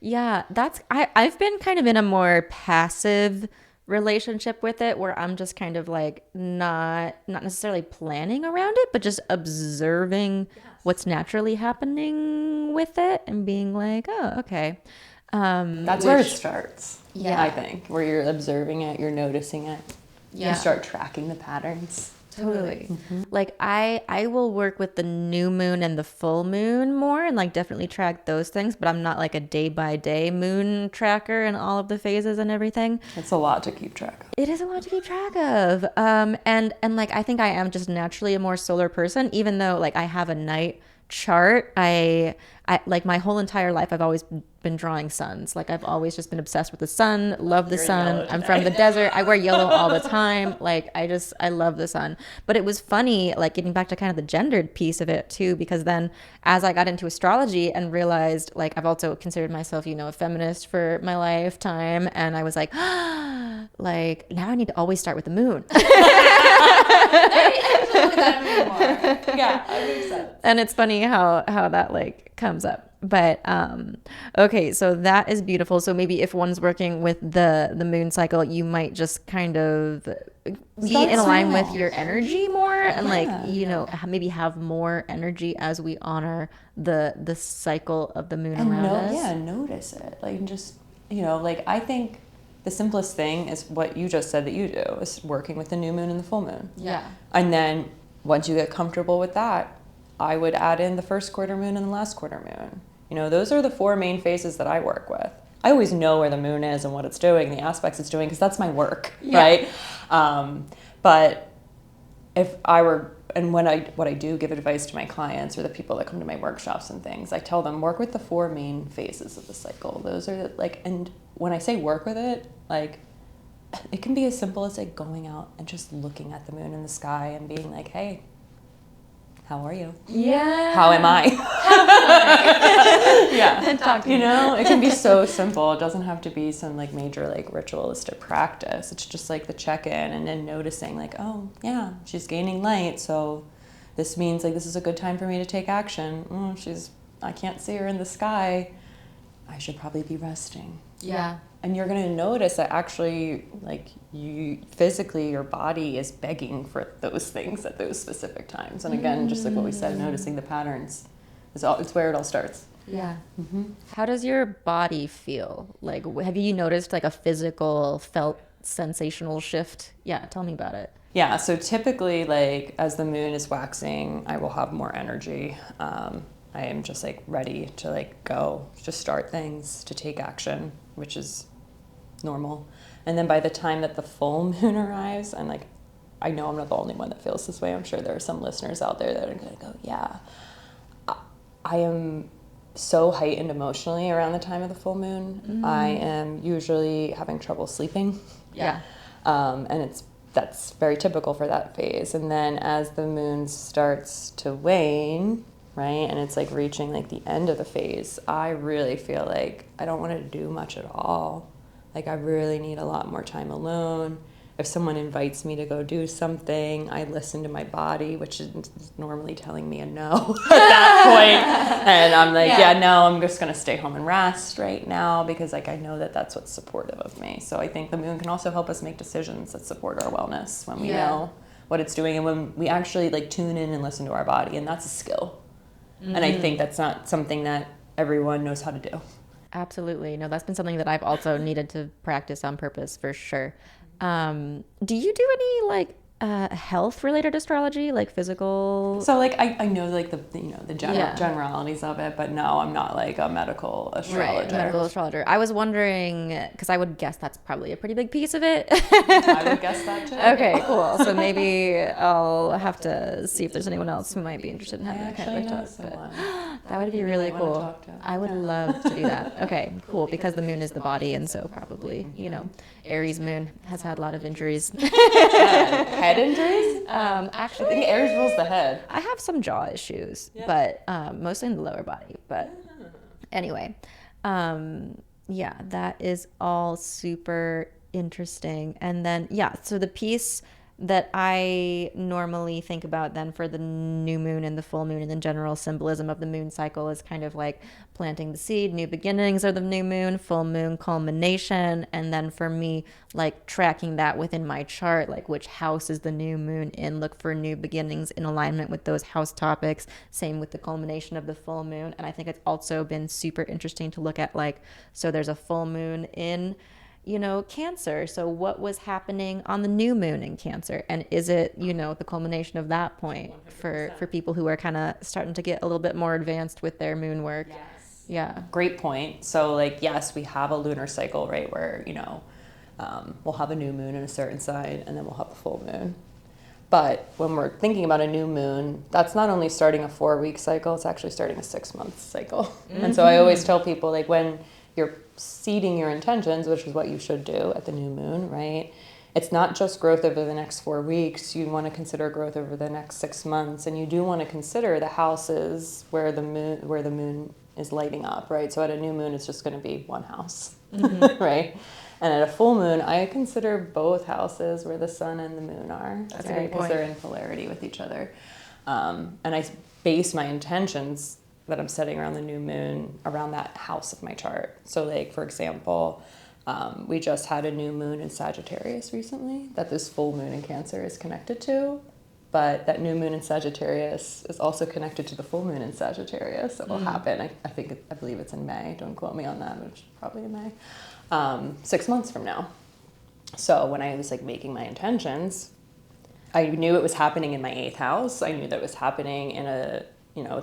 Yeah, I've been kind of in a more passive relationship with it, where I'm just kind of like not necessarily planning around it, but just observing what's naturally happening with it and being like, oh, okay. That's where it starts. Yeah. I think, where you're observing it, you're noticing it. Yeah. You start tracking the patterns. Totally. Like I will work with the new moon and the full moon more and like definitely track those things, but I'm not like a day by day moon tracker and all of the phases and everything. It's a lot to keep track of. It is a lot to keep track of. And like I think I am just naturally a more solar person, even though like I have a night chart. I like my whole entire life I've always been drawing suns. Like I've always just been obsessed with the sun, love the sun. I'm from the desert. I wear yellow all the time. Like I love the sun. But it was funny, like getting back to kind of the gendered piece of it too, because then as I got into astrology and realized like I've also considered myself, you know, a feminist for my lifetime, and I was like, like now I need to always start with the moon. Yeah, that makes sense. And it's funny how that like comes up. But okay, so that is beautiful. So maybe if one's working with the moon cycle, you might just kind of be in line with your energy more, and like you know maybe have more energy as we honor the cycle of the moon around us. Yeah, notice it. Like just, you know, like I think the simplest thing is what you just said that you do, is working with the new moon and the full moon. Yeah. And then once you get comfortable with that, I would add in the first quarter moon and the last quarter moon. You know, those are the 4 main phases that I work with. I always know where the moon is and what it's doing, the aspects it's doing, because that's my work, right? But if I were, and what I do give advice to my clients or the people that come to my workshops and things, I tell them work with the 4 main phases of the cycle. Those are like, and when I say work with it, like it can be as simple as like going out and just looking at the moon in the sky and being like, hey, how are you? Yeah. How am I? Yeah. You know, it can be so simple. It doesn't have to be some like major like ritualistic practice. It's just like the check-in and then noticing like, oh yeah, she's gaining light. So this means like this is a good time for me to take action. I can't see her in the sky. I should probably be resting. Yeah. And you're going to notice that actually, like, you physically, your body is begging for those things at those specific times. And again, just like what we said, noticing the patterns it's where it all starts. Yeah. How does your body feel? Like, have you noticed like a physical, felt sensational shift? Yeah, tell me about it. Yeah, so typically, like, as the moon is waxing, I will have more energy. I am just like ready to like go, to start things, to take action, which is normal. And then by the time that the full moon arrives, I'm like, I know I'm not the only one that feels this way. I'm sure there are some listeners out there that are going to go, yeah. I am so heightened emotionally around the time of the full moon. I am usually having trouble sleeping. Yeah. And that's very typical for that phase. And then as the moon starts to wane, right, and it's like reaching like the end of the phase, I really feel like I don't want to do much at all. Like I really need a lot more time alone. If someone invites me to go do something, I listen to my body, which is normally telling me a no at that point. And I'm like, no, I'm just going to stay home and rest right now, because like I know that that's what's supportive of me. So I think the moon can also help us make decisions that support our wellness when we know what it's doing, and when we actually like tune in and listen to our body, and that's a skill. And I think that's not something that everyone knows how to do. Absolutely. No, that's been something that I've also needed to practice on purpose for sure. Do you do any like health related astrology, like physical? So like I know like the generalities of it, but no, I'm not like a medical astrologer. Right, medical astrologer. I was wondering, because I would guess that's probably a pretty big piece of it. I would guess that too. Okay, cool. So maybe I'll have to see if there's anyone else who might be interested in having that kind of talk. That would be really cool. I would love to do that. Okay, cool. Because the moon is the body, and so probably, Aries moon has had a lot of injuries. Head injuries? Actually, I think Aries rules the head. I have some jaw issues, but mostly in the lower body. But anyway, that is all super interesting. And then, so the piece that I normally think about then for the new moon and the full moon and the general symbolism of the moon cycle is kind of like planting the seed, new beginnings are the new moon, full moon culmination. And then for me, like tracking that within my chart, like which house is the new moon in, look for new beginnings in alignment with those house topics. Same with the culmination of the full moon. And I think it's also been super interesting to look at like, so there's a full moon in Cancer. So what was happening on the new moon in Cancer? And is it, the culmination of that point for people who are kind of starting to get a little bit more advanced with their moon work? Yes. Yeah. Great point. So like, yes, we have a lunar cycle, right? Where, we'll have a new moon in a certain sign and then we'll have a full moon. But when we're thinking about a new moon, that's not only starting a 4-week cycle, it's actually starting a 6-month cycle. Mm-hmm. And so I always tell people, like, when you're seeding your intentions, which is what you should do at the new moon, right? It's not just growth over the next 4 weeks. You want to consider growth over the next 6 months, and you do want to consider the houses where the moon is lighting up, right? So at a new moon, it's just going to be one house, mm-hmm. right? And at a full moon, I consider both houses where the sun and the moon are. That's right? Because they're in polarity with each other. And I base my intentions that I'm setting around the new moon around that house of my chart. So like, for example, we just had a new moon in Sagittarius recently that this full moon in Cancer is connected to. But that new moon in Sagittarius is also connected to the full moon in Sagittarius. That will happen. I believe it's in May. Don't quote me on that, but it's probably in May. 6 months from now. So when I was like making my intentions, I knew it was happening in my 8th house. I knew that it was happening in the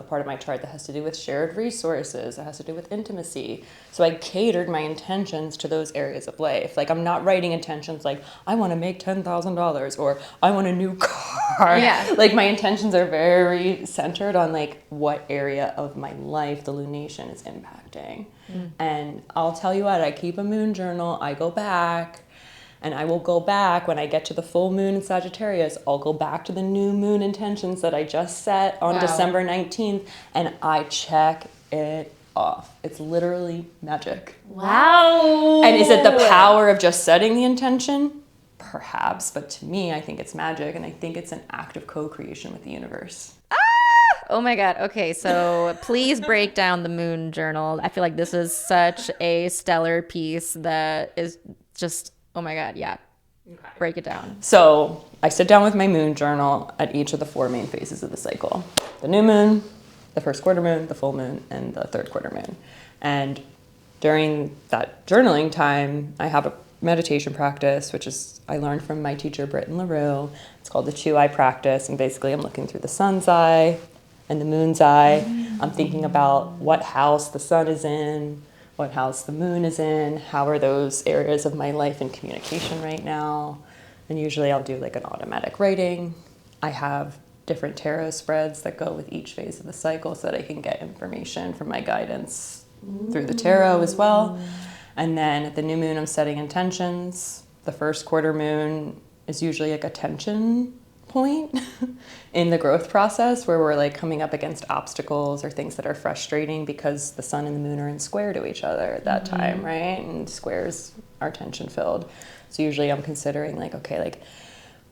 part of my chart that has to do with shared resources. It has to do with intimacy. So I catered my intentions to those areas of life. Like, I'm not writing intentions like, I want to make $10,000 or I want a new car. Yeah. Like, my intentions are very centered on like what area of my life the lunation is impacting. And I'll tell you what, I keep a moon journal. I go back. And I will go back when I get to the full moon in Sagittarius. I'll go back to the new moon intentions that I just set on December 19th, and I check it off. It's literally magic. Wow. And is it the power of just setting the intention? Perhaps, but to me, I think it's magic, and I think it's an act of co-creation with the universe. Oh my God. Okay, so please break down the moon journal. I feel like this is such a stellar piece that is just... Oh my God, yeah. Okay. Break it down. So I sit down with my moon journal at each of the 4 main phases of the cycle. The new moon, the first quarter moon, the full moon, and the third quarter moon. And during that journaling time, I have a meditation practice, which is I learned from my teacher, Britton LaRue. It's called the 2-eye practice. And basically I'm looking through the sun's eye and the moon's eye. I'm thinking about what house the sun is in, what house the moon is in, how are those areas of my life in communication right now. And usually I'll do like an automatic writing. I have different tarot spreads that go with each phase of the cycle so that I can get information from my guidance through the tarot as well. And then at the new moon, I'm setting intentions. The first quarter moon is usually like a tension point in the growth process where we're like coming up against obstacles or things that are frustrating because the sun and the moon are in square to each other at that time, right? And squares are tension filled. So usually I'm considering like, okay, like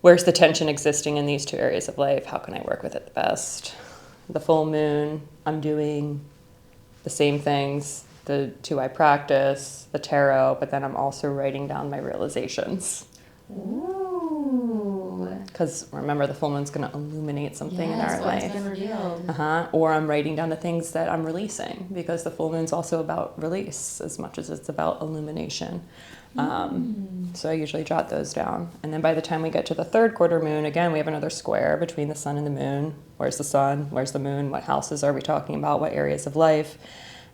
where's the tension existing in these two areas of life? How can I work with it the best? The full moon, I'm doing the same things, the 2-eye practice, the tarot, but then I'm also writing down my realizations. Ooh. Because remember, the full moon's going to illuminate something in our life. Been revealed. Or I'm writing down the things that I'm releasing, because the full moon's also about release as much as it's about illumination. So I usually jot those down. And then by the time we get to the third quarter moon, again, we have another square between the sun and the moon. Where's the sun? Where's the moon? What houses are we talking about? What areas of life?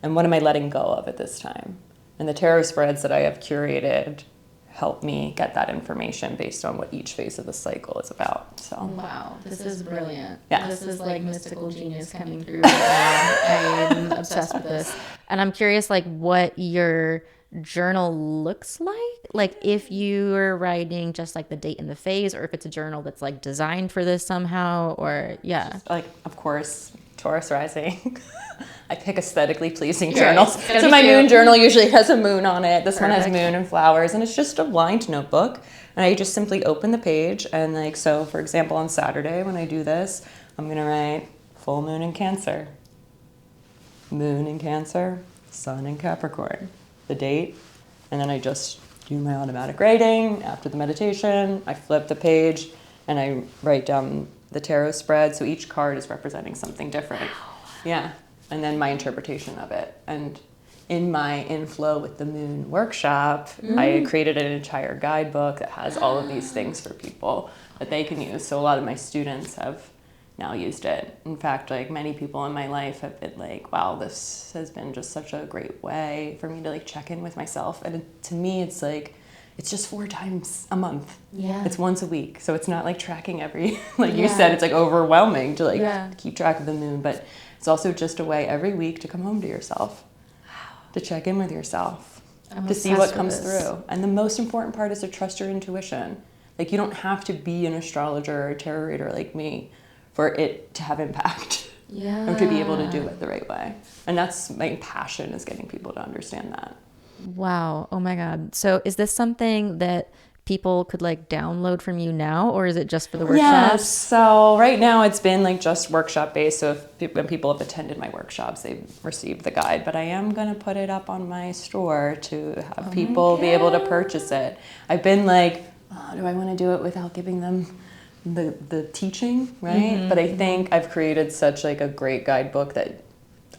And what am I letting go of at this time? And the tarot spreads that I have curated help me get that information based on what each phase of the cycle is about. So wow, this is brilliant. Yeah. This is like mystical genius coming through right now. I'm obsessed with this. And I'm curious like what your journal looks like if you are writing just like the date and the phase, or if it's a journal that's like designed for this somehow, or just, like, of course, Taurus rising. I pick aesthetically pleasing journals. Right. So my moon journal usually has a moon on it. This one has moon and flowers, and it's just a lined notebook. And I just simply open the page, and like, so for example, on Saturday when I do this, I'm going to write full moon in Cancer, moon in Cancer, sun in Capricorn, the date, and then I just do my automatic writing. After the meditation, I flip the page and I write down the tarot spread. So each card is representing something different. Yeah. And then my interpretation of it. And in my inflow with the moon workshop, I created an entire guidebook that has all of these things for people that they can use. So a lot of my students have now used it. In fact, like many people in my life have been like, wow, this has been just such a great way for me to like check in with myself. And to me, it's like, it's just 4 times a month. Yeah. It's once a week. So it's not like tracking every, like you said, it's like overwhelming to like keep track of the moon, but it's also just a way every week to come home to yourself, to check in with yourself, to see what comes through. And the most important part is to trust your intuition. Like you don't have to be an astrologer or a tarot reader like me for it to have impact. Or to be able to do it the right way. And that's my passion, is getting people to understand that. Wow. Oh my God. So is this something that people could like download from you now, or is it just for the workshops? Yes. So right now it's been like just workshop based. So when people have attended my workshops, they've received the guide, but I am going to put it up on my store to have people be able to purchase it. I've been like, oh, do I want to do it without giving them the teaching, right? But I think I've created such like a great guidebook that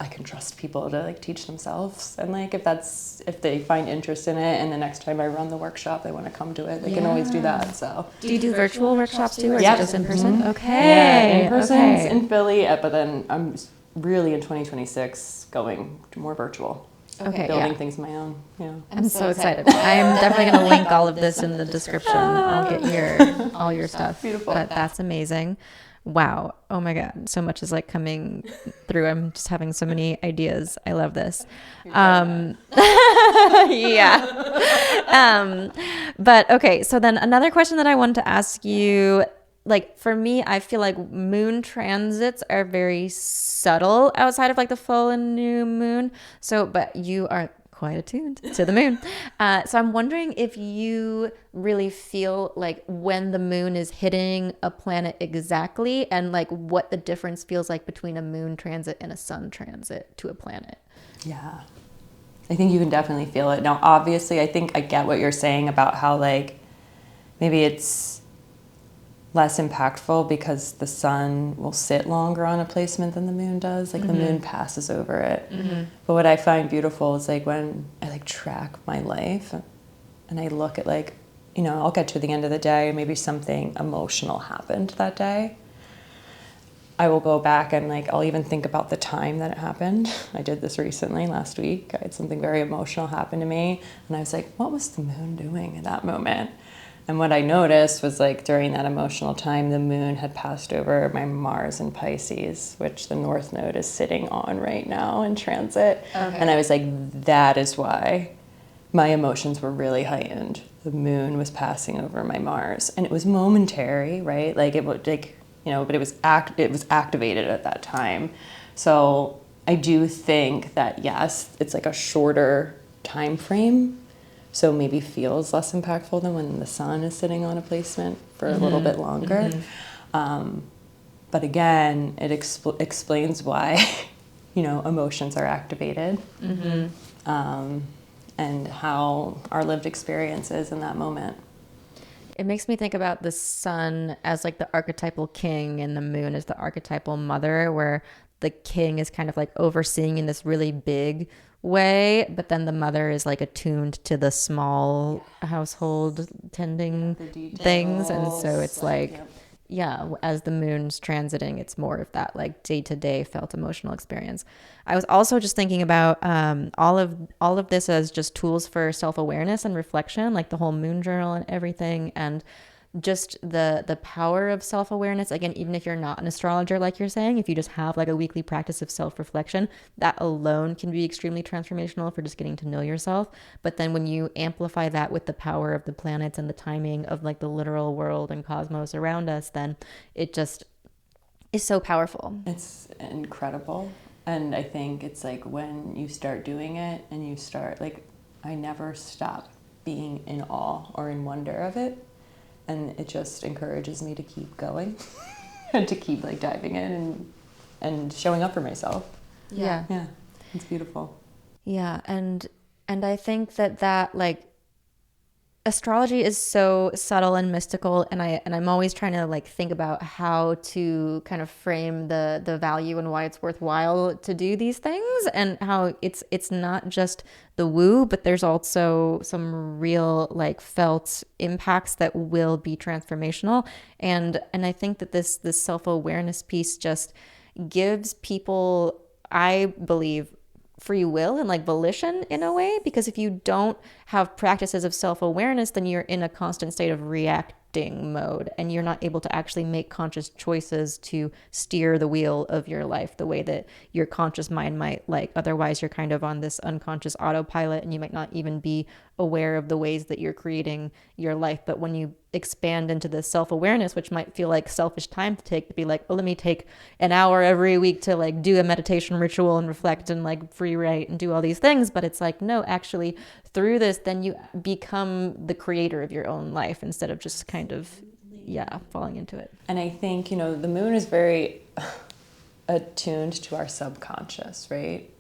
I can trust people to like teach themselves, and like if they find interest in it and the next time I run the workshop they want to come to it, they can always do that. So do you do virtual workshops too, or is it just in person? Okay. Yeah, in person's in Philly, but then I'm really in 2026 going to more virtual. Okay, building things of my own. Yeah, I'm so excited. I'm definitely going to link all of this in the description. I'll get all your stuff. Beautiful. But that's amazing. Wow. Oh my God. So much is like coming through. I'm just having so many ideas. I love this. But okay. So then another question that I wanted to ask you, like for me, I feel like moon transits are very subtle outside of like the full and new moon. So, but you are quite attuned to the moon. So I'm wondering if you really feel like when the moon is hitting a planet exactly, and like what the difference feels like between a moon transit and a sun transit to a planet. Yeah, I think you can definitely feel it. Now, obviously, I think I get what you're saying about how like maybe it's less impactful because the sun will sit longer on a placement than the moon does. Like the moon passes over it. But what I find beautiful is like when I like track my life and I look at like, you know, I'll get to the end of the day, maybe something emotional happened that day. I will go back and like, I'll even think about the time that it happened. I did this recently last week. I had something very emotional happen to me. And I was like, what was the moon doing in that moment? And what I noticed was like during that emotional time, the moon had passed over my Mars in Pisces, which the North Node is sitting on right now in transit. Okay. And I was like, that is why my emotions were really heightened. The moon was passing over my Mars, and it was momentary, right? Like it would, like, you know, but it was activated at that time. So I do think that yes, it's like a shorter time frame. So maybe feels less impactful than when the sun is sitting on a placement for a little bit longer. But again, it explains why, you know, emotions are activated and how our lived experience is in that moment. It makes me think about the sun as like the archetypal king and the moon as the archetypal mother, where the king is kind of like overseeing in this really big way, but then the mother is like attuned to the small household tending things. And so it's like, as the moon's transiting, it's more of that like day-to-day felt emotional experience. I was also just thinking about all of this as just tools for self-awareness and reflection, like the whole moon journal and everything, and just the power of self-awareness. Again, even if you're not an astrologer, like you're saying, if you just have like a weekly practice of self-reflection, that alone can be extremely transformational for just getting to know yourself. But then when you amplify that with the power of the planets and the timing of like the literal world and cosmos around us, then it just is so powerful. It's incredible. And I think it's like when you start doing it and you start like, I never stop being in awe or in wonder of it. And it just encourages me to keep going and to keep like diving in and showing up for myself. Yeah. Yeah. It's beautiful. Yeah. And I think that like Astrology is so subtle and mystical, and I'm always trying to like think about how to kind of frame the value and why it's worthwhile to do these things, and how it's not just the woo, but there's also some real like felt impacts that will be transformational. And I think that this self-awareness piece just gives people, I believe, free will and like volition in a way, because if you don't have practices of self-awareness, then you're in a constant state of reacting mode, and you're not able to actually make conscious choices to steer the wheel of your life the way that your conscious mind might. Like otherwise you're kind of on this unconscious autopilot, and you might not even be aware of the ways that you're creating your life. But when you expand into this self-awareness, which might feel like selfish time to take, to be like, oh, let me take an hour every week to like do a meditation ritual and reflect and like free write and do all these things, but it's like, no, actually through this then you become the creator of your own life instead of just kind of falling into it. And I think, the moon is very attuned to our subconscious, right?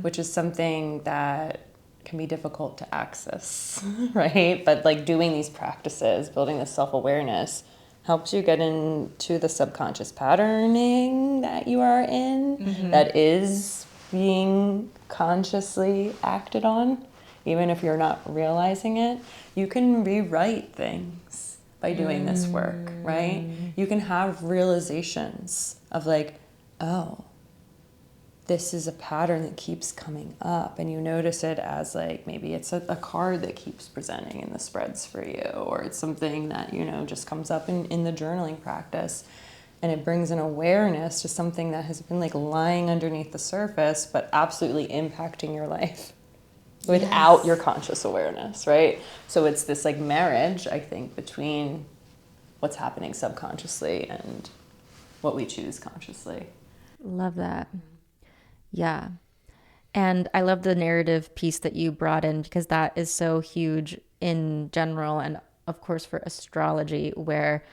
Which is something that can be difficult to access, right? But like doing these practices, building this self-awareness helps you get into the subconscious patterning that you are in, that is being consciously acted on, even if you're not realizing it. You can rewrite things by doing this work, right? You can have realizations of like, oh, this is a pattern that keeps coming up, and you notice it as like maybe it's a card that keeps presenting in the spreads for you, or it's something that just comes up in the journaling practice, and it brings an awareness to something that has been like lying underneath the surface but absolutely impacting your life without your conscious awareness, right? So it's this like marriage, I think, between what's happening subconsciously and what we choose consciously. Love that. Yeah. And I love the narrative piece that you brought in, because that is so huge in general. And of course, for astrology, where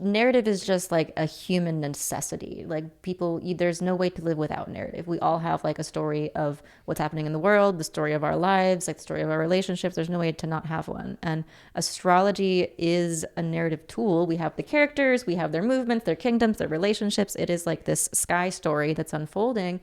narrative is just like a human necessity. Like people, there's no way to live without narrative. We all have like a story of what's happening in the world, the story of our lives, like the story of our relationships. There's no way to not have one. And astrology is a narrative tool. We have the characters, we have their movements, their kingdoms, their relationships. It is like this sky story that's unfolding.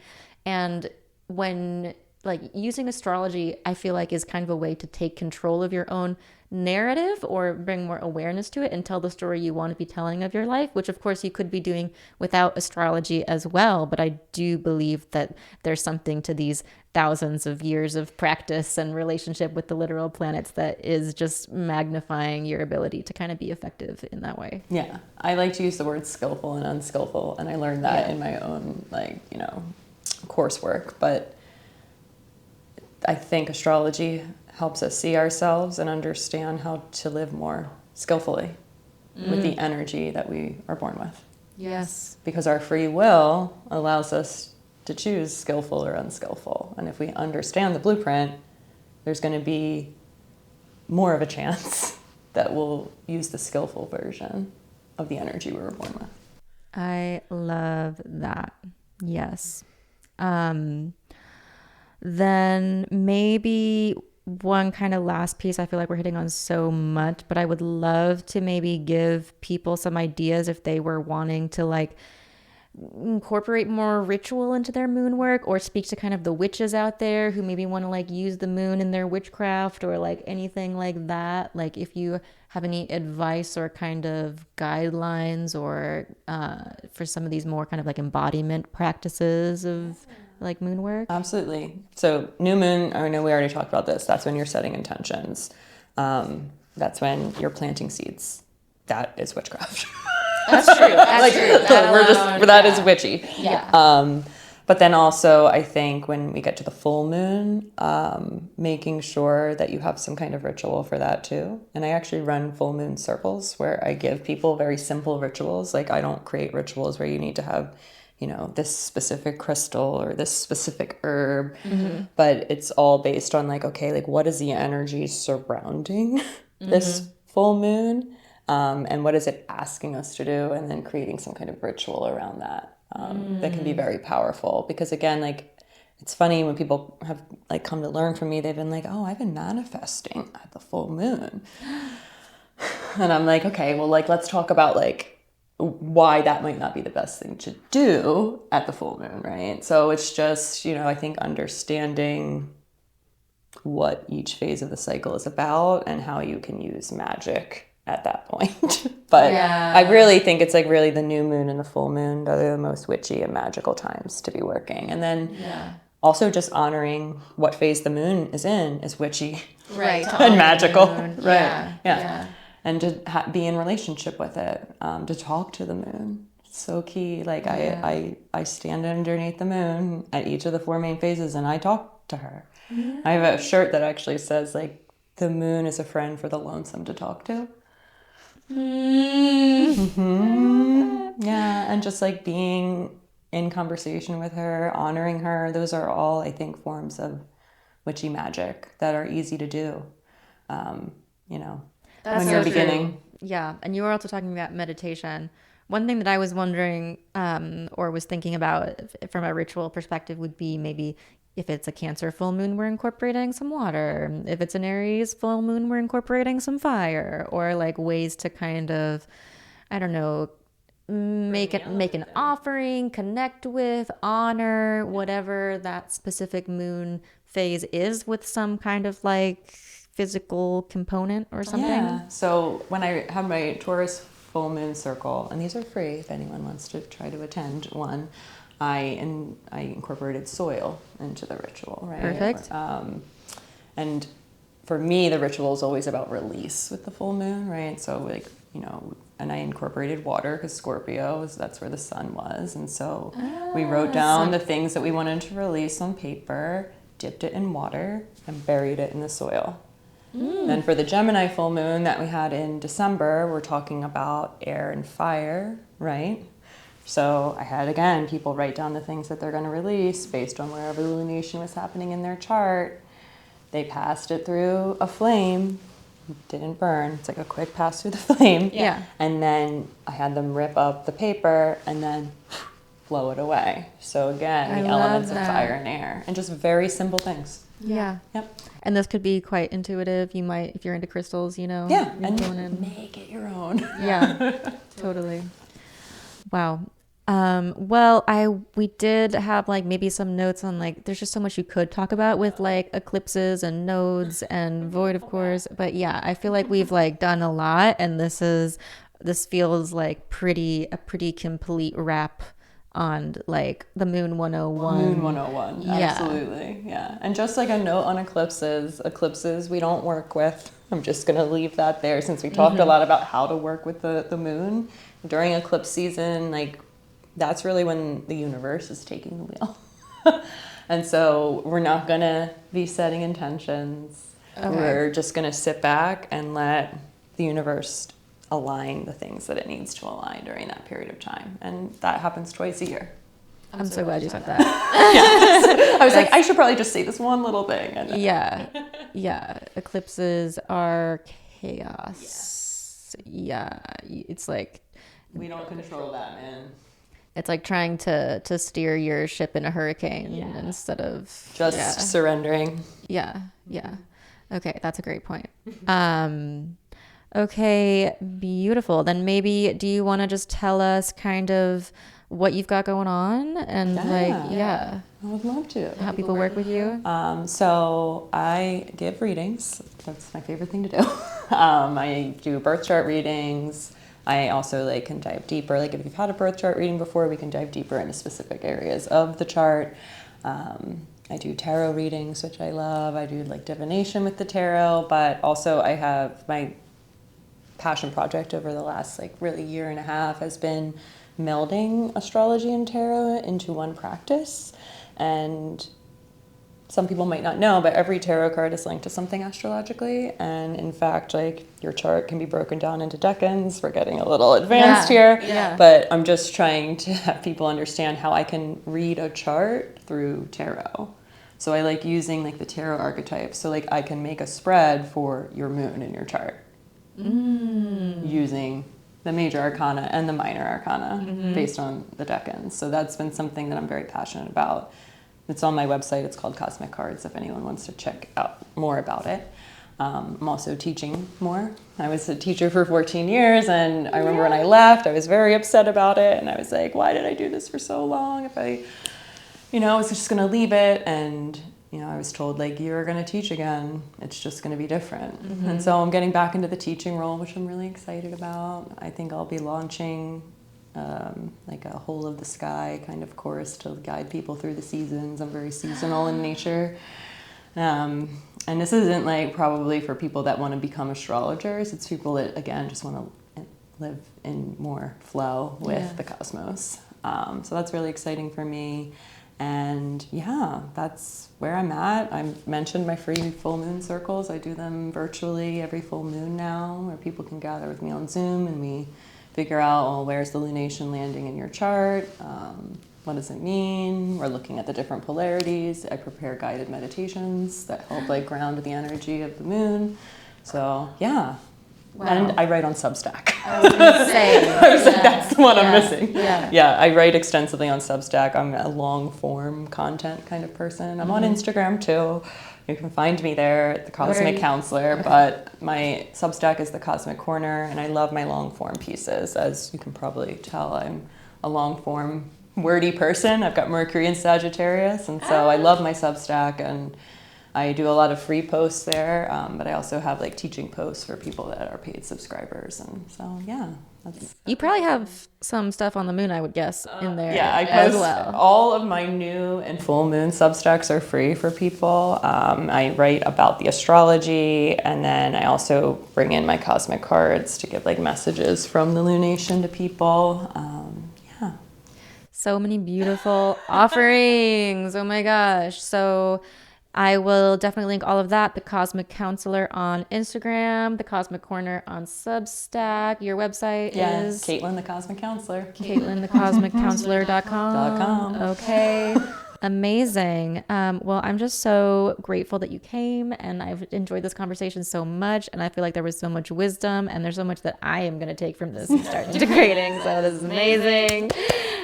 And when like using astrology, I feel like is kind of a way to take control of your own narrative, or bring more awareness to it and tell the story you want to be telling of your life, which of course you could be doing without astrology as well. But I do believe that there's something to these thousands of years of practice and relationship with the literal planets that is just magnifying your ability to kind of be effective in that way. Yeah. I like to use the words skillful and unskillful, and I learned that in my own coursework. But I think astrology helps us see ourselves and understand how to live more skillfully with the energy that we are born with. Yes. Because our free will allows us to choose skillful or unskillful. And if we understand the blueprint, there's going to be more of a chance that we'll use the skillful version of the energy we were born with. I love that. Yes. Then maybe one kind of last piece, I feel like we're hitting on so much, but I would love to maybe give people some ideas if they were wanting to like incorporate more ritual into their moon work, or speak to kind of the witches out there who maybe want to like use the moon in their witchcraft, or like anything like that. Like if you have any advice or kind of guidelines, or for some of these more kind of like embodiment practices of like moon work. Absolutely. So new moon, I know we already talked about this. That's when you're setting intentions. That's when you're planting seeds. That is witchcraft. That's true. That's true. That is witchy. Yeah. But then also, I think when we get to the full moon, making sure that you have some kind of ritual for that too. And I actually run full moon circles where I give people very simple rituals. Like I don't create rituals where you need to have this specific crystal or this specific herb, but it's all based on like, okay, like what is the energy surrounding this full moon, and what is it asking us to do, and then creating some kind of ritual around that that can be very powerful. Because again, like it's funny when people have like come to learn from me, they've been like, oh, I've been manifesting at the full moon. And I'm like, okay, well, like, let's talk about like why that might not be the best thing to do at the full moon, right? So it's just, I think understanding what each phase of the cycle is about and how you can use magic at that point. But Yeah. I really think it's like really the new moon and the full moon are the most witchy and magical times to be working. And then also just honoring what phase the moon is in is witchy Right. and magical. Right. Yeah. And to be in relationship with it, to talk to the moon. So key. Like I stand underneath the moon at each of the 4 main phases and I talk to her. Yeah. I have a shirt that actually says like the moon is a friend for the lonesome to talk to. Yeah, and just like being in conversation with her, honoring her, those are all I think forms of witchy magic that are easy to do. That's when you're so beginning. true. Yeah, and you were also talking about meditation. One thing that I was wondering or was thinking about from a ritual perspective would be maybe if it's a Cancer full moon, we're incorporating some water. If it's an Aries full moon, we're incorporating some fire, or like ways to kind of, I don't know, make an offering, connect with, honor whatever that specific moon phase is with some kind of like physical component or something. Yeah. So when I have my Taurus full moon circle, and these are free if anyone wants to try to attend one, I incorporated soil into the ritual, right? Perfect. And for me, the ritual is always about release with the full moon, right? So like, and I incorporated water because Scorpio, that's where the sun was. And so we wrote down the things that we wanted to release on paper, dipped it in water, and buried it in the soil. Then for the Gemini full moon that we had in December, we're talking about air and fire, right? So I had, again, people write down the things that they're going to release based on wherever the lunation was happening in their chart. They passed it through a flame. Didn't burn. It's like a quick pass through the flame. Yeah. And then I had them rip up the paper and then blow it away. So again, the elements of fire and air. And just very simple things. Yeah. Yep. And this could be quite intuitive. You might, if you're into crystals, Yeah, and going in. make it your own. Yeah, totally. Wow. Well, we did have like maybe some notes on like there's just so much you could talk about with like eclipses and nodes and void, of course. But yeah, I feel like we've like done a lot, and this feels like a pretty complete wrap on like the Moon 101. Moon 101, Yeah. absolutely, yeah. And just like a note on eclipses we don't work with. I'm just going to leave that there since we talked a lot about how to work with the moon. During eclipse season, like that's really when the universe is taking the wheel. And so we're not going to be setting intentions. Okay. We're just going to sit back and let the universe align the things that it needs to align during that period of time. And that happens twice a year. I'm so glad you said that. Yes. I was like, I should probably just say this one little thing. And yeah. Eclipses are chaos. Yeah. It's like... We don't control that, man. It's like trying to steer your ship in a hurricane instead of... Just surrendering. Yeah. Okay, that's a great point. Okay, beautiful. Then maybe do you want to just tell us kind of what you've got going on and I would love to. How people work with you? So I give readings. That's my favorite thing to do. I do birth chart readings. I also can dive deeper. Like if you've had a birth chart reading before, we can dive deeper into specific areas of the chart. I do tarot readings, which I love. I do divination with the tarot, but also I have my passion project over the last really year and a half has been melding astrology and tarot into one practice. And some people might not know, but every tarot card is linked to something astrologically. And in fact, your chart can be broken down into decans. We're getting a little advanced here, but I'm just trying to have people understand how I can read a chart through tarot. So I like using the tarot archetypes. So I can make a spread for your moon in your chart using the major arcana and the minor arcana based on the decans. So that's been something that I'm very passionate about It's on my website. It's called Cosmic Cards if anyone wants to check out more about it. I'm also teaching more. I was a teacher for 14 years, and I remember when I left, I was very upset about it, and I was like, why did I do this for so long if I, was just going to leave it? And, I was told, like, you're going to teach again. It's just going to be different. Mm-hmm. And so I'm getting back into the teaching role, which I'm really excited about. I think I'll be launching like a whole of the sky kind of course to guide people through the seasons. I'm very seasonal in nature. And this isn't like probably for people that want to become astrologers. It's people that, again, just want to live in more flow with the cosmos. So that's really exciting for me. And yeah, that's where I'm at. I mentioned my free full moon circles. I do them virtually every full moon now, where people can gather with me on Zoom and we figure out, well, where's the lunation landing in your chart? What does it mean? We're looking at the different polarities. I prepare guided meditations that help like ground the energy of the moon. So yeah. Wow. And I write on Substack. I was gonna say, that's the one I'm missing. Yeah, I write extensively on Substack. I'm a long form content kind of person. I'm on Instagram too. You can find me there, The Cosmic Counselor, but my Substack is The Cosmic Corner, and I love my long form pieces. As you can probably tell, I'm a long form wordy person. I've got Mercury in Sagittarius, and so I love my Substack, and I do a lot of free posts there, but I also have like teaching posts for people that are paid subscribers, and so you probably have some stuff on the moon, I would guess, in there. Yeah, I post all of my new and full moon Substacks are free for people. I write about the astrology, and then I also bring in my cosmic cards to give like messages from the lunation to people. So many beautiful offerings. Oh my gosh. So I will definitely link all of that. The Cosmic Counselor on Instagram, The Cosmic Corner on Substack. Your website is? Caitlin, the Cosmic Counselor. CaitlinTheCosmicCounselor.com. Okay. Amazing. Well, I'm just so grateful that you came, and I've enjoyed this conversation so much, and I feel like there was so much wisdom, and there's so much that I am going to take from this and start integrating. So this is amazing.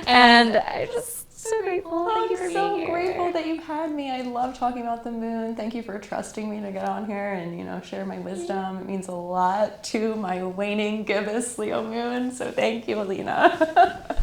And I'm just so grateful. Thank you for being here. I'm so grateful that you had me. I love talking about the moon. Thank you for trusting me to get on here and, share my wisdom. It means a lot to my waning gibbous Leo moon. So thank you, Alina.